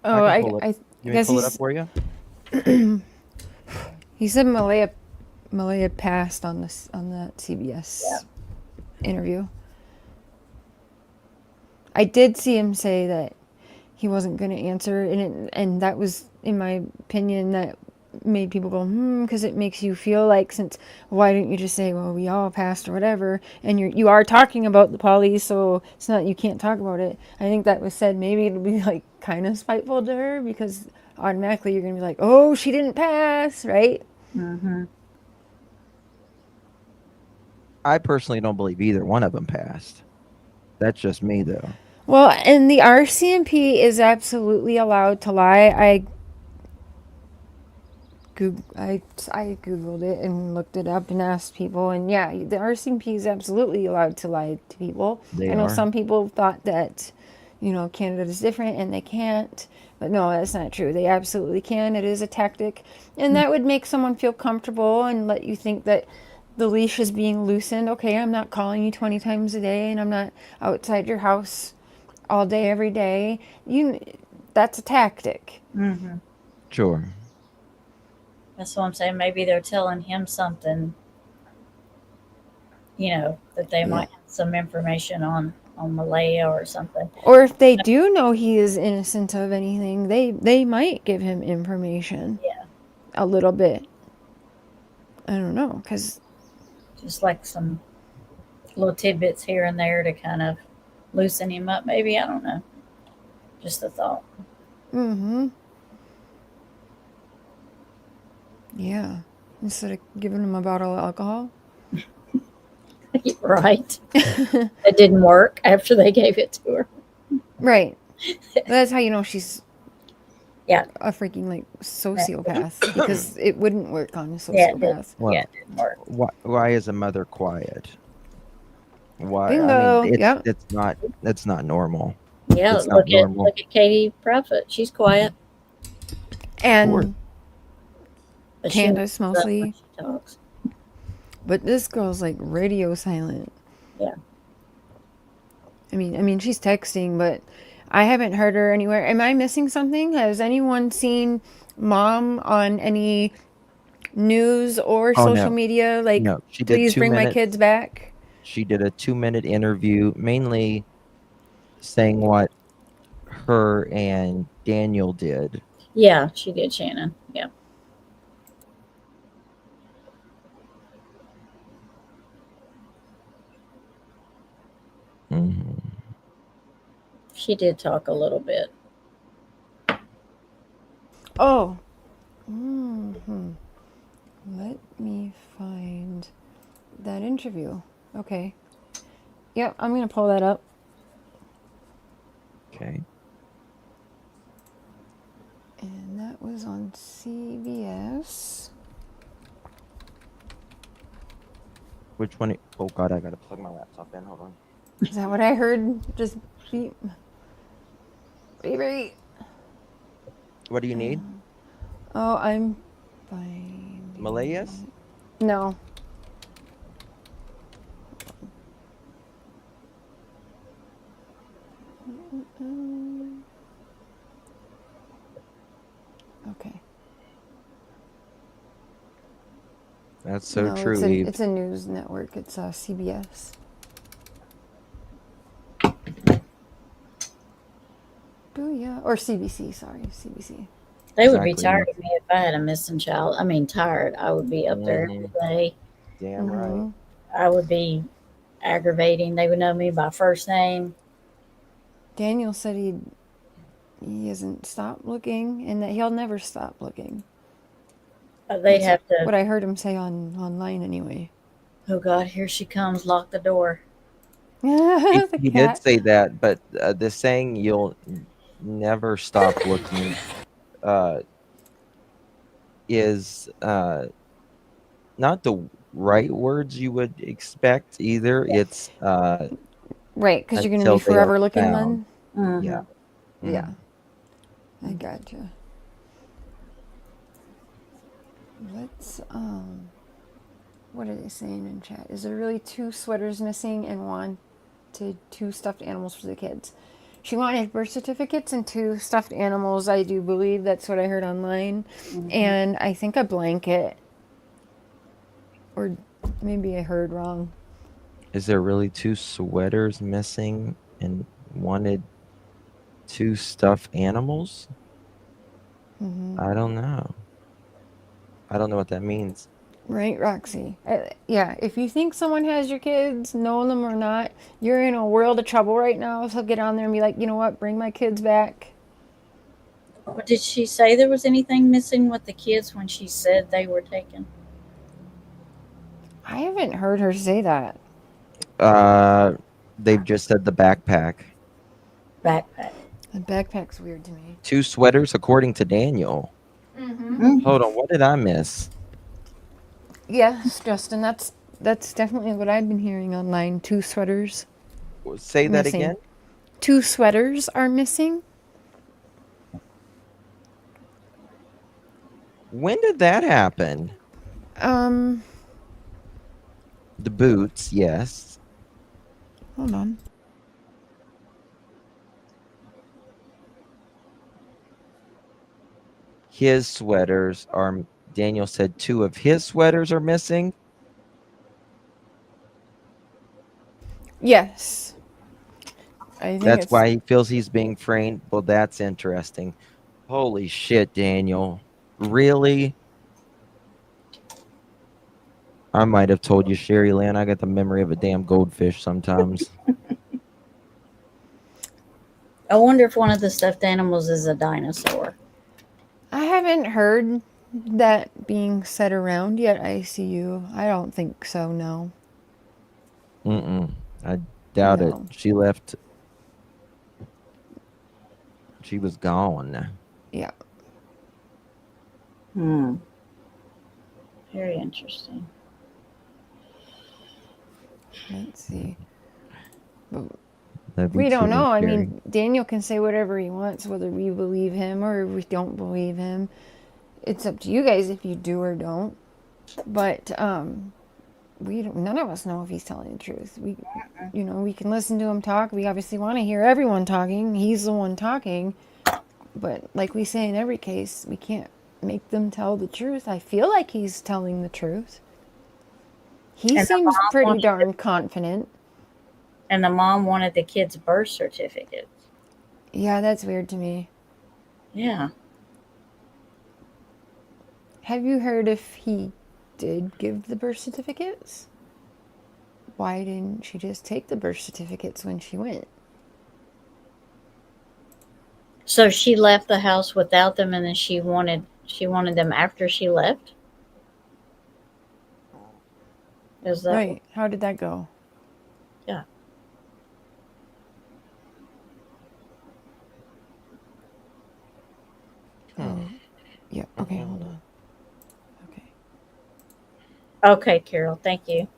Oh, I can pull it. You guess pull it up for you? He said Malaya passed on that CBS interview. I did see him say that he wasn't going to answer, and that was, in my opinion, that made people go, because it makes you feel like, since, why didn't you just say, well, we all passed or whatever, and you are talking about the poly, so it's not, you can't talk about it. I think that was said, maybe it'll be like kind of spiteful to her, because automatically you're going to be like, oh, she didn't pass, right? Mm-hmm. I personally don't believe either one of them passed. That's just me, though. Well, and the RCMP is absolutely allowed to lie. I Googled it and looked it up and asked people, and yeah, the RCMP is absolutely allowed to lie to people. They I know are. some people thought that, Canada is different and they can't, but no, that's not true. They absolutely can. It is a tactic, and that would make someone feel comfortable and let you think that the leash is being loosened. Okay, I'm not calling you 20 times a day, and I'm not outside your house all day, every day. that's a tactic. Mm-hmm. Sure. That's what I'm saying. Maybe they're telling him something, that they might have some information on Malaya or something. Or if they do know he is innocent of anything, they might give him information. Yeah. A little bit. I don't know, because Just like some little tidbits here and there to kind of loosen him up, maybe. I don't know. Just a thought. Yeah. Instead of giving him a bottle of alcohol. Right. It didn't work after they gave it to her. Right. That's how you know she's Yeah. a freaking like sociopath, because it wouldn't work on a Yeah, sociopath. Well, it didn't work. why is a mother quiet? Why? Bingo. I mean, Yep. that's not normal. Yeah, It's not normal. look at Katie Prophet. She's quiet. And But she Candace wakes up when mostly. she talks. But this girl's like radio silent. Yeah. I mean she's texting, but I haven't heard her anywhere. Am I missing something? Has anyone seen Mom on any news or Oh, social no. media? Like, No, she did please 2 bring my minutes. kids back. She did a 2-minute interview, mainly saying what her and Daniel did. Yeah, she did, Shannon. Yeah. Mhm. She did talk a little bit. Oh. Let me find that interview. Okay. Yep, I'm going to pull that up. Okay. And that was on CBS. Which one? Oh God, I gotta plug my laptop in. Hold on. Is that what I heard? Just beep. Beep. What do you need? Oh, I'm fine. Malayas? No. Okay. That's so No, true, Eve. it's a news network. It's CBS. Booyah. Or CBC, sorry. CBC. They would be Exactly. tired of me if I had a missing child. I mean, tired. I would be up there every day. Damn right. I would be aggravating. They would know me by first name. Daniel said he hasn't stopped looking, and that he'll never stop looking. They'd have to. What I heard him say online anyway. Oh God, here she comes! Lock the door. He did say that, but the saying "you'll never stop looking" is not the right words you would expect either. It's right, because you're going to until be they are forever looking found. then. Mhm. Yeah. Yeah. I gotcha. Let's what are they saying in chat? Is there really 2 sweaters missing and wanted 2 stuffed animals for the kids? She wanted birth certificates and 2 stuffed animals, I do believe. That's what I heard online. And I think a blanket. Or maybe I heard wrong. Is there really 2 sweaters missing and wanted 2 stuffed animals? I don't know. I don't know what that means. Right, Roxy? Yeah, if you think someone has your kids, know them or not, you're in a world of trouble right now. So get on there and be like, you know what, bring my kids back. But did she say there was anything missing with the kids when she said they were taken? I haven't heard her say that. They've just said the backpack. Backpack. The backpack's weird to me. 2 sweaters, according to Daniel. Hold on, what did I miss? Yes, Justin, that's definitely what I've been hearing online. 2 sweaters Say that missing. again. 2 sweaters are missing. When did that happen? The boots, yes. Hold on. his sweaters are. Daniel said 2 of his sweaters are missing. Yes. I think That's it's why he feels he's being framed. Well, that's interesting. Holy shit, Daniel. Really? I might have told you, Sherry Lynn, I got the memory of a damn goldfish sometimes. I wonder if one of the stuffed animals is a dinosaur. I haven't heard that being said around yet, ICU. I don't think so, no. I doubt it. No. She left. She was gone. Yeah. Very interesting. Let's see. But Love you we don't too, know. I Sherry. mean, Daniel can say whatever he wants, whether we believe him or we don't believe him. It's up to you guys if you do or don't. But we don't, none of us know if he's telling the truth. We, you know, we can listen to him talk. We obviously want to hear everyone talking. He's the one talking. But like we say in every case, we can't make them tell the truth. I feel like he's telling the truth. He And the seems mom pretty wanted darn confident. And the mom wanted the kid's birth certificate. Yeah, that's weird to me. Yeah. Have you heard if he did give the birth certificates? Why didn't she just take the birth certificates when she went? So she left the house without them, and then she wanted them after she left. Is that Right. How did that go? Yeah. Oh. Yeah. Okay, hold on. Okay. Okay, Carol. Thank you.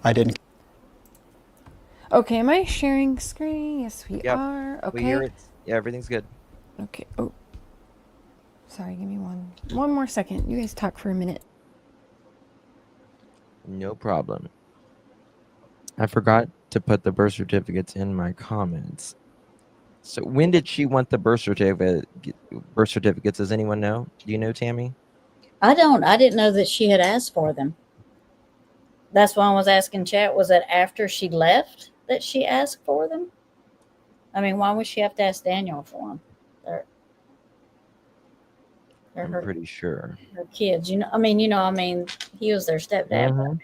I didn't. Okay, am I sharing screen? Yes, we Yep. are. We hear Okay. it. Yeah, everything's good. Okay. Oh. Sorry, give me one more second. You guys talk for a minute. No problem. I forgot to put the birth certificates in my comments. So when did she want the birth certificate? Birth certificates? Does anyone know? Do you know, Tammie? I didn't know that she had asked for them. That's why I was asking chat. Was it after she left that she asked for them? I mean, why would she have to ask Daniel for them? They're I'm her, pretty sure. her kids. He was their stepdad. But I mean,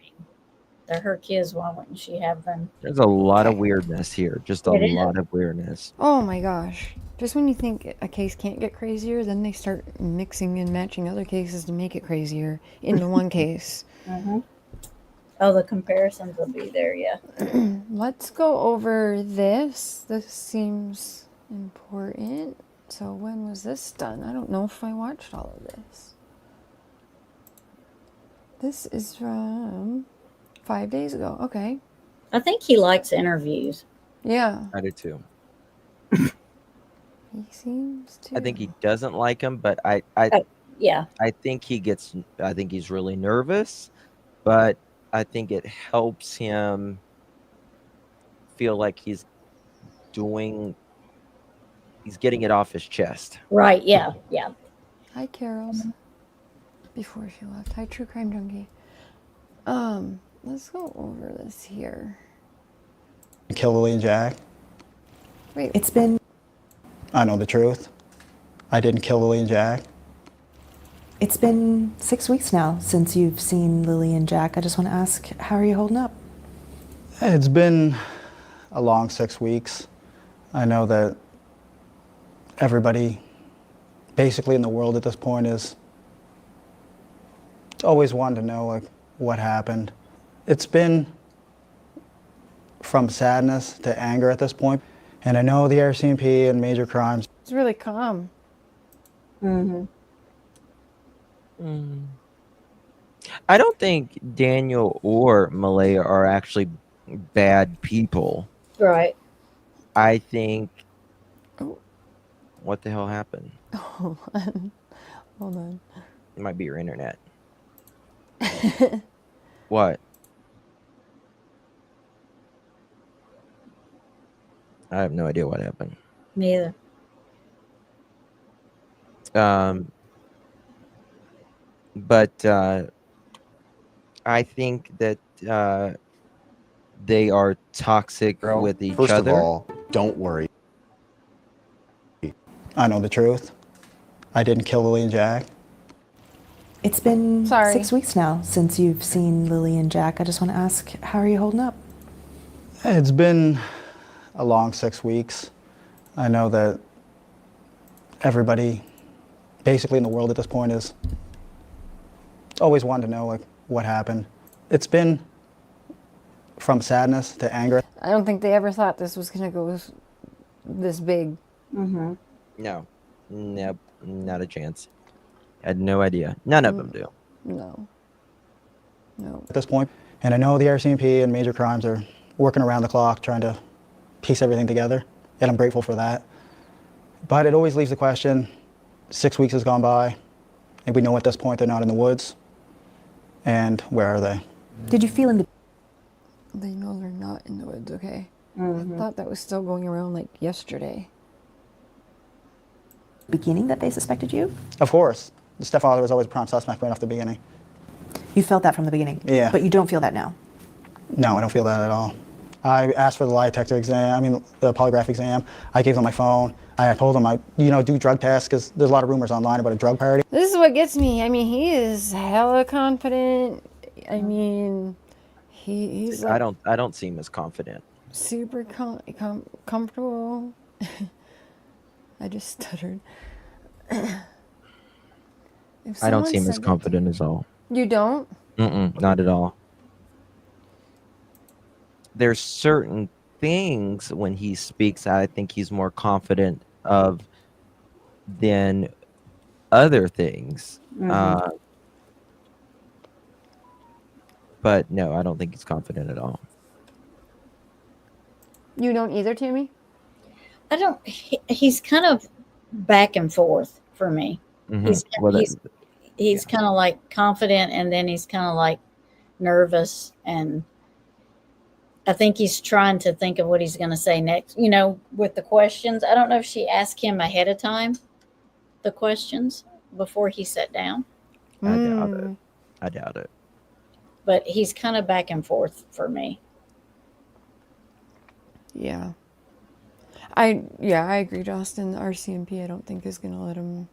they're her kids. Why wouldn't she have them? There's a lot of Okay. weirdness here. Just a It is. lot of weirdness. Oh my gosh. Just when you think a case can't get crazier, then they start mixing and matching other cases to make it crazier into one case. Mm-hmm. Oh, the comparisons will be there, yeah. Let's go over this. This seems important. So when was this done? I don't know if I watched all of this. This is from 5 days ago. Okay. I think he likes interviews. Yeah. I do too. He seems to. I think he doesn't like him, but Yeah. I think he's really nervous, but I think it helps him feel like he's getting it off his chest. Right. Yeah. Yeah. Hi, Carol. Before she left. Hi, True Crime Junkie. Let's go over this here. Kill Lily and Jack. Wait. It's been I know the truth. I didn't kill Lily and Jack. it's been 6 weeks now since you've seen Lily and Jack. I just want to ask, how are you holding up? It's been a long 6 weeks. I know that everybody basically in the world at this point is always wanting to know like what happened. It's been from sadness to anger at this point. And I know the RCMP and major crimes. It's really calm. Mm-hmm. I don't think Daniel or Malaya are actually bad people. Right. I think. Oh. What the hell happened? Hold on. Hold on. It might be your internet. What? I have no idea what happened. Neither. But I think that they are toxic Girl, with each first other. of all, don't worry. I know the truth. I didn't kill Lily and Jack. It's been Sorry. 6 weeks now since you've seen Lily and Jack. I just want to ask, how are you holding up? It's been a long 6 weeks. I know that everybody basically in the world at this point is always wanted to know like what happened. It's been from sadness to anger. I don't think they ever thought this was gonna go this big. Mm-hmm. No, nope, not a chance. Had no idea. None of them do. No. No. At this point. And I know the RCMP and major crimes are working around the clock trying to piece everything together, and I'm grateful for that. But it always leaves the question, 6 weeks has gone by, and we know at this point they're not in the woods. And where are they? Did you feel in the They know they're not in the woods, okay? Mm-hmm. I thought that was still going around like yesterday. beginning that they suspected you? Of course. The stepfather was always a prime suspect right off the beginning. You felt that from the beginning? Yeah. But you don't feel that now? No, I don't feel that at all. I asked for the lie detector exam, the polygraph exam. I gave them my phone. I told them I, do drug tests because there's a lot of rumors online about a drug party. This is what gets me. I mean, he is hella confident. I mean, he's like I don't see him as confident. super comfortable. I just stuttered. If I don't someone see him as said that to confident me- as all. You don't? Not at all. There's certain things when he speaks I think he's more confident of than other things. But no, I don't think he's confident at all. You don't either, Tammie? I don't. He's kind of back and forth for me. Mhm. He's kind of like confident, and then he's kind of like nervous, and I think he's trying to think of what he's going to say next. With the questions, I don't know if she asked him ahead of time the questions before he sat down, I doubt it. I doubt it. but he's kind of back and forth for me. Yeah. I agree, Justin. The RCMP, I don't think is going to let him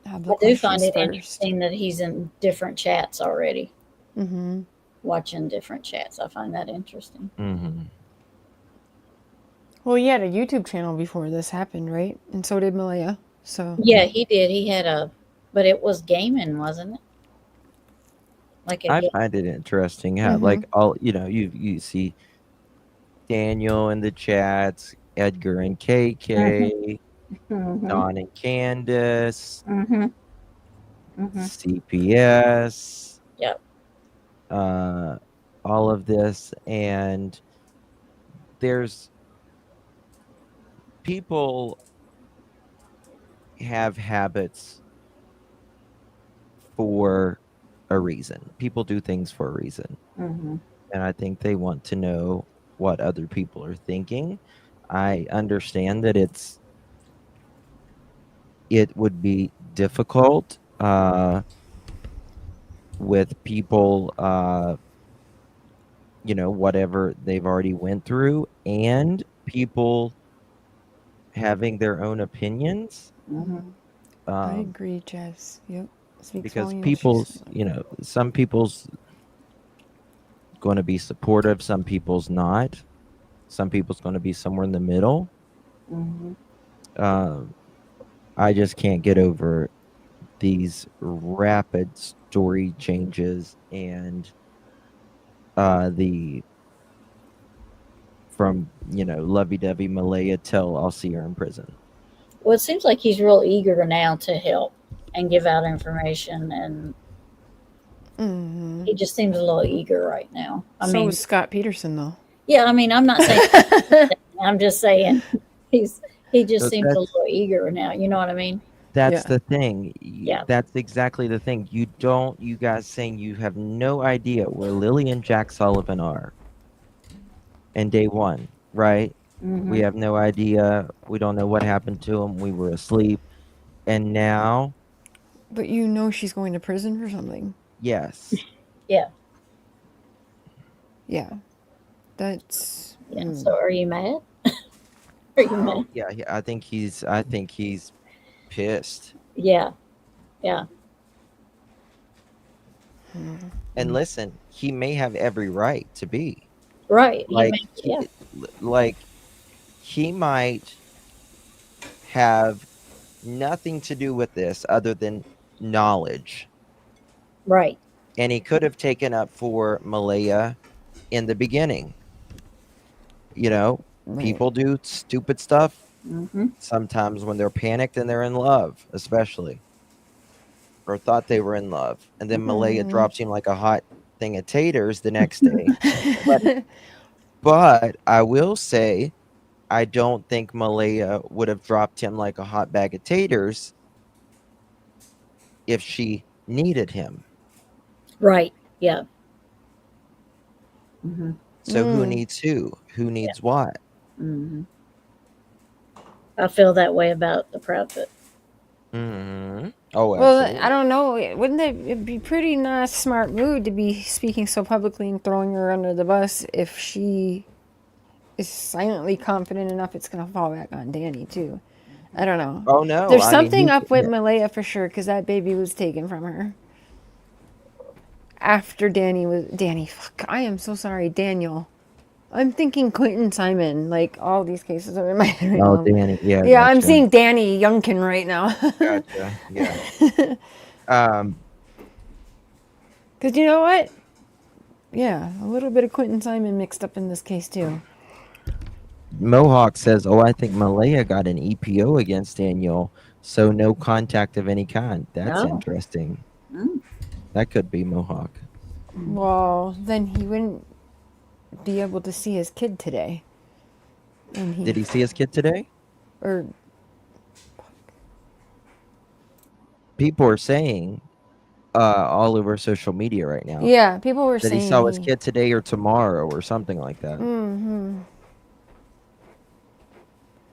have the I do find questions it first. interesting that he's in different chats already, Mm-hmm. watching different chats. I find that interesting. Mm-hmm. Well, he had a YouTube channel before this happened, right? And so did Malehya. So Yeah, he did. He had but it was gaming, wasn't it? Like a I game. find it interesting how Mhm. like all you see Daniel in the chats, Edgar and KK, Don and Candace, CPS, Yep. all of this, and there's people have habits for a reason. People do things for a reason. And I think they want to know what other people are thinking. I understand that it would be difficult with people, whatever they've already went through, and people having their own opinions. I agree, Jess. Yep. Speaks Because volumes. people's, some people's going to be supportive, some people's not. Some people's going to be somewhere in the middle. I just can't get over these rapid story changes and from lovey-dovey Malehya till I'll see her in prison. Well, it seems like he's real eager now to help and give out information, and Mm-hmm. he just seems a little eager right now. I mean, is Scott Peterson, though. yeah, I mean, I'm not saying, I'm just saying he just So seems a little eager now. You know what I mean? That's Yeah. the thing. Yeah. That's exactly the thing. You guys saying you have no idea where Lily and Jack Sullivan are. And day one, right? We have no idea. We don't know what happened to them. We were asleep. And now, But you know she's going to prison for something. yes. Yeah. Yeah. That's. Yeah. So are you mad? Are you mad? Yeah, I think he's pissed. Yeah. Yeah. And listen, he may have every right to be. Right. Like Yeah. like he might have nothing to do with this other than knowledge. Right. And he could have taken up for Malaya in the beginning. You know, people do stupid stuff sometimes when they're panicked and they're in love, especially. Or thought they were in love. And then Malaya drops him like a hot thing of taters the next day. But I will say, I don't think Malaya would have dropped him like a hot bag of taters if she needed him. Right. Yeah. So who needs who? Who needs what? I feel that way about the prophet. Oh, Well, absolutely. I don't know. Wouldn't it be pretty not a smart move to be speaking so publicly and throwing her under the bus if she is silently confident enough it's going to fall back on Danny, too? I don't know. Oh no. There's I mean, something up with Malaya for sure because that baby was taken from her. After Danny, fuck, I am so sorry, Daniel. I'm thinking Quentin Simon, like all these cases are in my head right Oh, now. Danny. Yeah. Yeah, I'm gotcha. seeing Danny Youngkin right now. Gotcha. Yeah. Because you know what? Yeah, a little bit of Quentin Simon mixed up in this case too. Mohawk says, "Oh, I think Malaya got an EPO against Daniel, so no contact of any kind." That's interesting. That could be Mohawk. Well, then he wouldn't be able to see his kid today. And Did he see his kid today? Or People are saying all over social media right now. yeah, people were that saying he saw his kid today or tomorrow or something like that.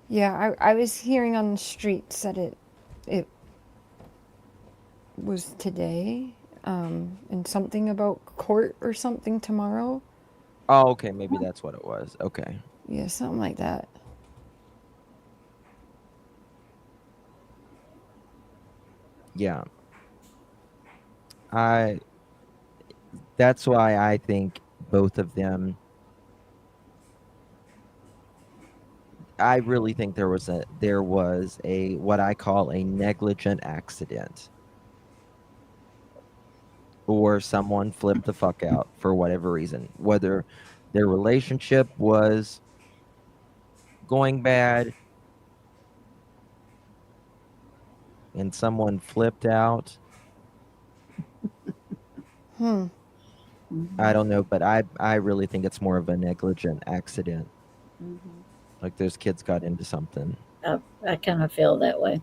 Yeah, I was hearing on the streets that it was today, and something about court or something tomorrow. Oh, okay, maybe that's what it was. Okay. Yeah, something like that. Yeah. That's why I think both of them, I really think there was a what I call a negligent accident. Or someone flipped the fuck out for whatever reason. Whether their relationship was going bad and someone flipped out. I don't know, but I really think it's more of a negligent accident. Like those kids got into something. I kind of feel that way.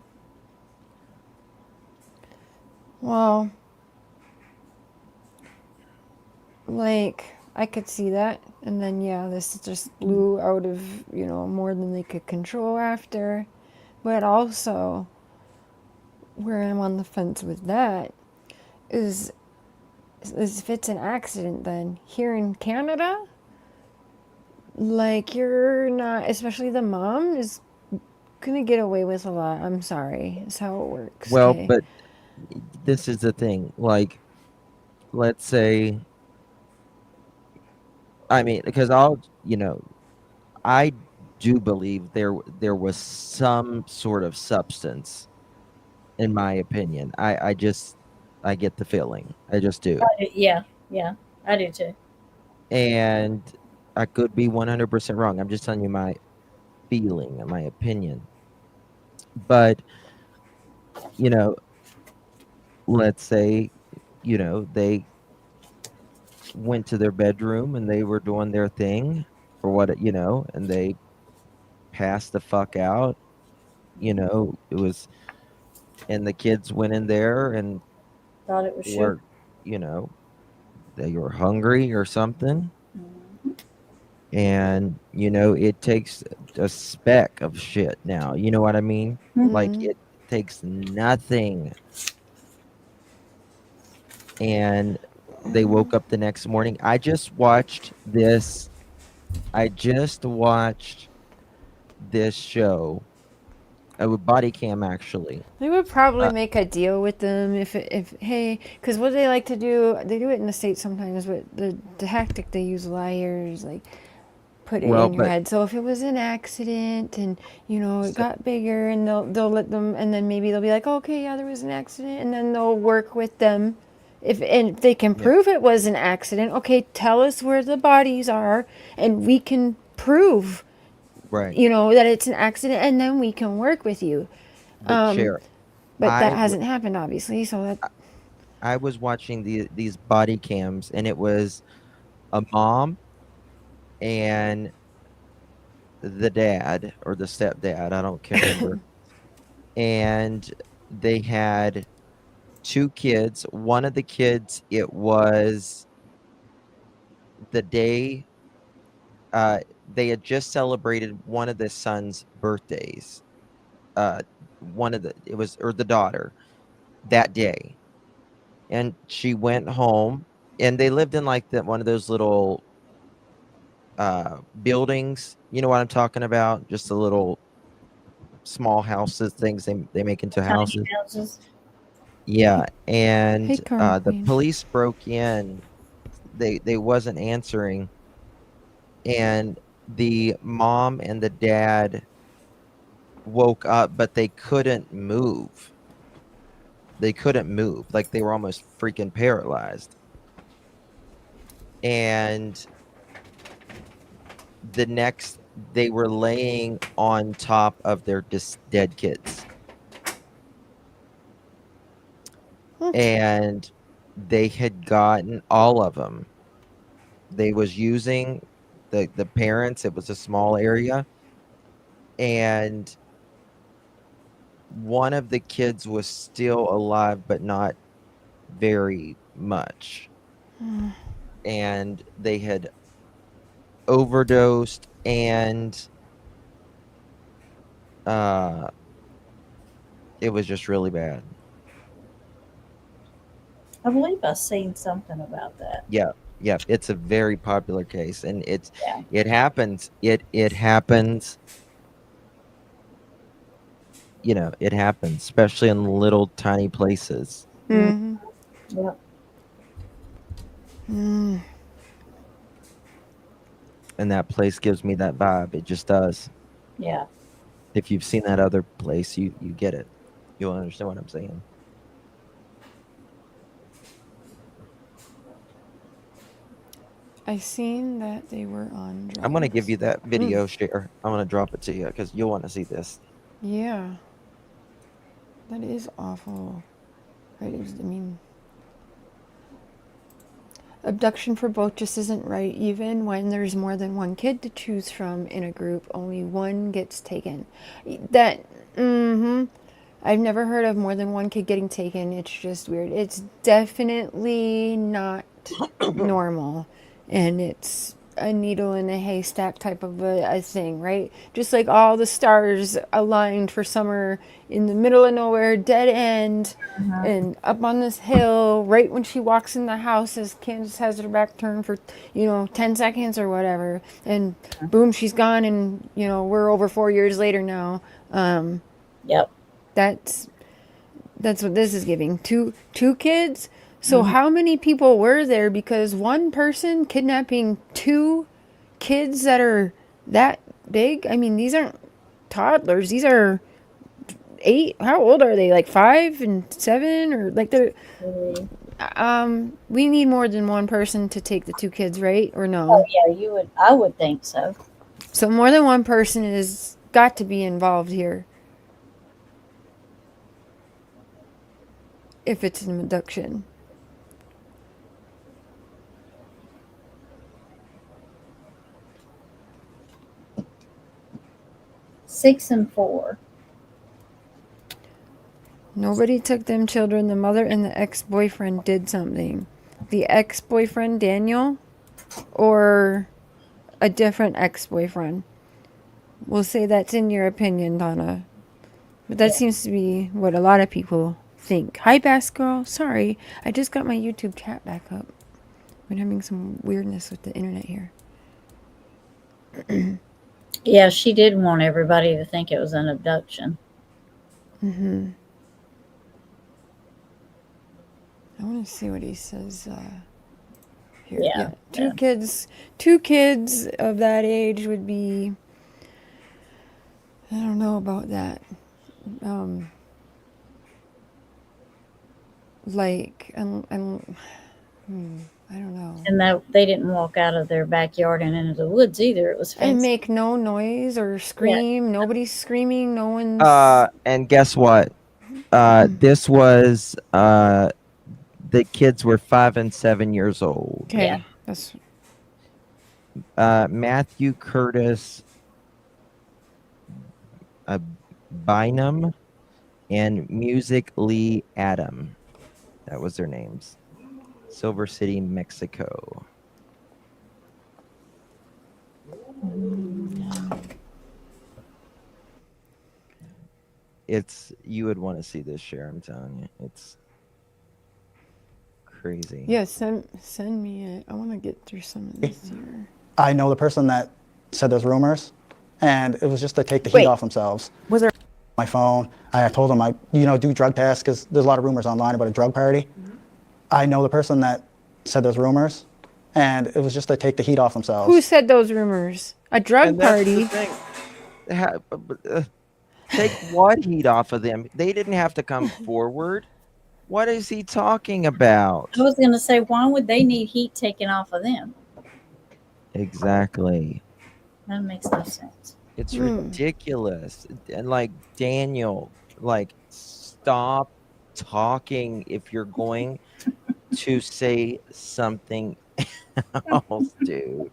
Well, like I could see that, and then yeah, this just blew out of more than they could control after. But also, where I'm on the fence with that is if it's an accident, then here in Canada, like you're not, especially the mom is gonna get away with a lot. I'm sorry, it's how it works. Well, okay? but this is the thing. Like, let's say, I mean, because I do believe there was some sort of substance, in my opinion. I get the feeling. I just do. Yeah, I do too. And I could be 100% wrong. I'm just telling you my feeling and my opinion. But, let's say, they went to their bedroom and they were doing their thing or what, and they passed the fuck out. It was, and the kids went in there and Thought it was were, they were hungry or something. And, it takes a speck of shit now. You know what I mean? Like takes nothing. And they woke up the next morning. I just watched this show, body cam actually. They would probably make a deal with them if hey, because what they like to do, they do it in the States sometimes, but the tactic they use a lot here is like put it Well, in your but head. So if it was an accident and it got bigger, and they'll let them, and then maybe they'll be like, okay, yeah, there was an accident, and then they'll work with them. If they can yeah, prove it was an accident, okay, tell us where the bodies are, and we can prove, right. that it's an accident, and then we can work with you. But Cher, But I that w- hasn't happened, obviously. So that I was watching these body cams, and it was a mom and the dad or the stepdad. I don't can't remember. And they had two kids. One of the kids, it was the day they had just celebrated one of the son's birthdays. It was, or the daughter, that day. And she went home, and they lived in like one of those little buildings. You know what I'm talking about? Just a little small houses, things they make into Tiny houses. houses. Yeah, hey, and Karma the Queen. police broke in. They wasn't answering, and the mom and the dad woke up, but they couldn't move. They couldn't move, like they were almost freaking paralyzed. And the next, they were laying on top of their dead kids, and they had gotten all of them. They was using the parents. It was a small area, and one of the kids was still alive, but not very much. And they had overdosed, and it was just really bad. I believe I've seen something about that. Yeah, it's a very popular case, and Yeah. it happens. It happens. It happens, especially in little tiny places. Mm-hmm. Yep. Mm. And that place gives me that vibe. It just does. Yeah. If you've seen that other place, you get it. You'll understand what I'm saying. I seen that they were on drugs. I'm gonna give you that video share. I'm gonna drop it to you because you'll want to see this. Yeah. That is awful. Right? Abduction for both just isn't right. Even when there's more than one kid to choose from in a group, only one gets taken. I've never heard of more than one kid getting taken. It's just weird. It's definitely not normal. And it's a needle in a haystack type of a thing, right? Just like all the stars aligned for summer in the middle of nowhere, dead end, and up on this hill, right when she walks in the house, as Candace has her back turned for 10 seconds or whatever, and boom, she's gone, and we're over 4 years later now. Yep. That's what this is giving. Two kids. So how many people were there? Because one person kidnapping two kids that are that big. I mean, these aren't toddlers. These are 8. How old are they? Like 5 and 7, or like they're. We need more than one person to take the 2 kids, right? Or no? Oh yeah, you would. I would think so. So more than one person has got to be involved here. If it's an abduction. Six and 4. Nobody took them children. The mother and the ex-boyfriend did something. The ex-boyfriend, Daniel, or a different ex-boyfriend? We'll say that's in your opinion, Donna. But that Yeah. seems to be what a lot of people think. Hi, Bass Girl. Sorry, I just got my YouTube chat back up. We're having some weirdness with the internet here. Yeah, she did want everybody to think it was an abduction. Mm-hmm. I want to see what he says here. Yeah, Two yeah. kids of that age would be. I don't know about that. Like, I don't know. And that they didn't walk out of their backyard and into the woods either. It was And fenced. make no noise or scream. Nobody's screaming. No one's. And guess what? This was the kids were 5 and 7 years old. Okay, Yeah. that's. Matthew Curtis Bynum and Music Lee Adam. That was their names. Silver City, Mexico. You would want to see this, Cher, I'm telling you. It's crazy. Yeah, send me it. I want to get through some of this here. I know the person that said those rumors, and it was just to take the Wait. heat off themselves. Was there My phone, I told them I, do drug tests because there's a lot of rumors online about a drug party. I know the person that said those rumors, and it was just to take the heat off themselves. Who said those rumors? A drug And that's the party. thing. Take what heat off of them? They didn't have to come forward. What is he talking about? I was going to say, why would they need heat taken off of them? Exactly. That makes no sense. It's ridiculous. And like, Daniel, like, stop talking if you're going to say something else, dude.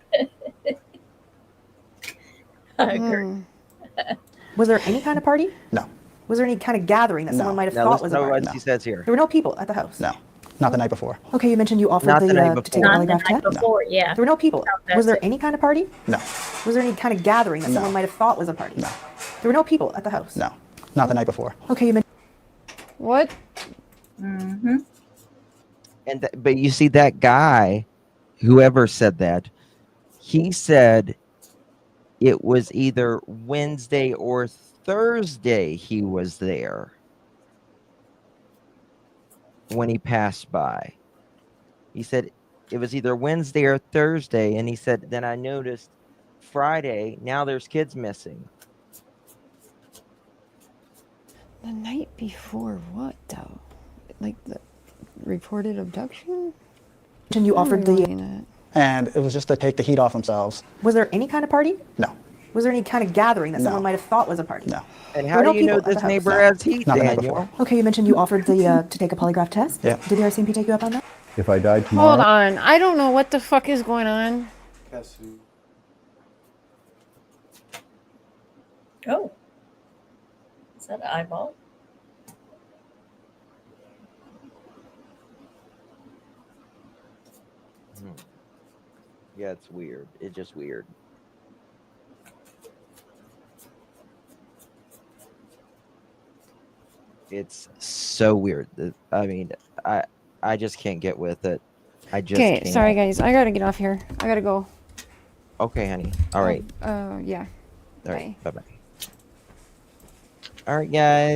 I agree. Was there any kind of party? No, Was there any kind of gathering that No. someone might have Now thought listen was a to party? what he says here. There were no people at the house. no, not the night before. Okay, you mentioned you offered Not the night to take a before. Not the polygraph night test. before, yeah. There were no people. That's Was there it. any kind of party? No, Was there any kind of gathering that No. someone might have thought was a party? No. There were no people at the house. no, not the night before. Okay, you mentioned What? Mm-hmm. And but you see that guy, whoever said that, he said it was either Wednesday or Thursday he was there when he passed by. He said it was either Wednesday or Thursday, and he said, then I noticed Friday, now there's kids missing. The night before what, though? Like the reported abduction? you offered What are we the. looking at? And it was just to take the heat off themselves. Was there any kind of party? No, Was there any kind of gathering that No. someone might have thought was a party? no, And There how were no do you know people at the this house. neighbor No. has heat, Not the night Daniel? before. Okay, you mentioned you offered the to take a polygraph test. Yeah. Did the RCMP take you up on that? If I died tomorrow, Hold on. I don't know what the fuck is going on. Oh. Is that an eyeball? Yeah, it's weird. It's just weird. It's so weird. I mean, I just can't get with it. I just Okay, can't. sorry guys. I gotta get off here. I gotta go. Okay, honey. All right. Yeah. All right. Bye. Bye-bye. All right, guys.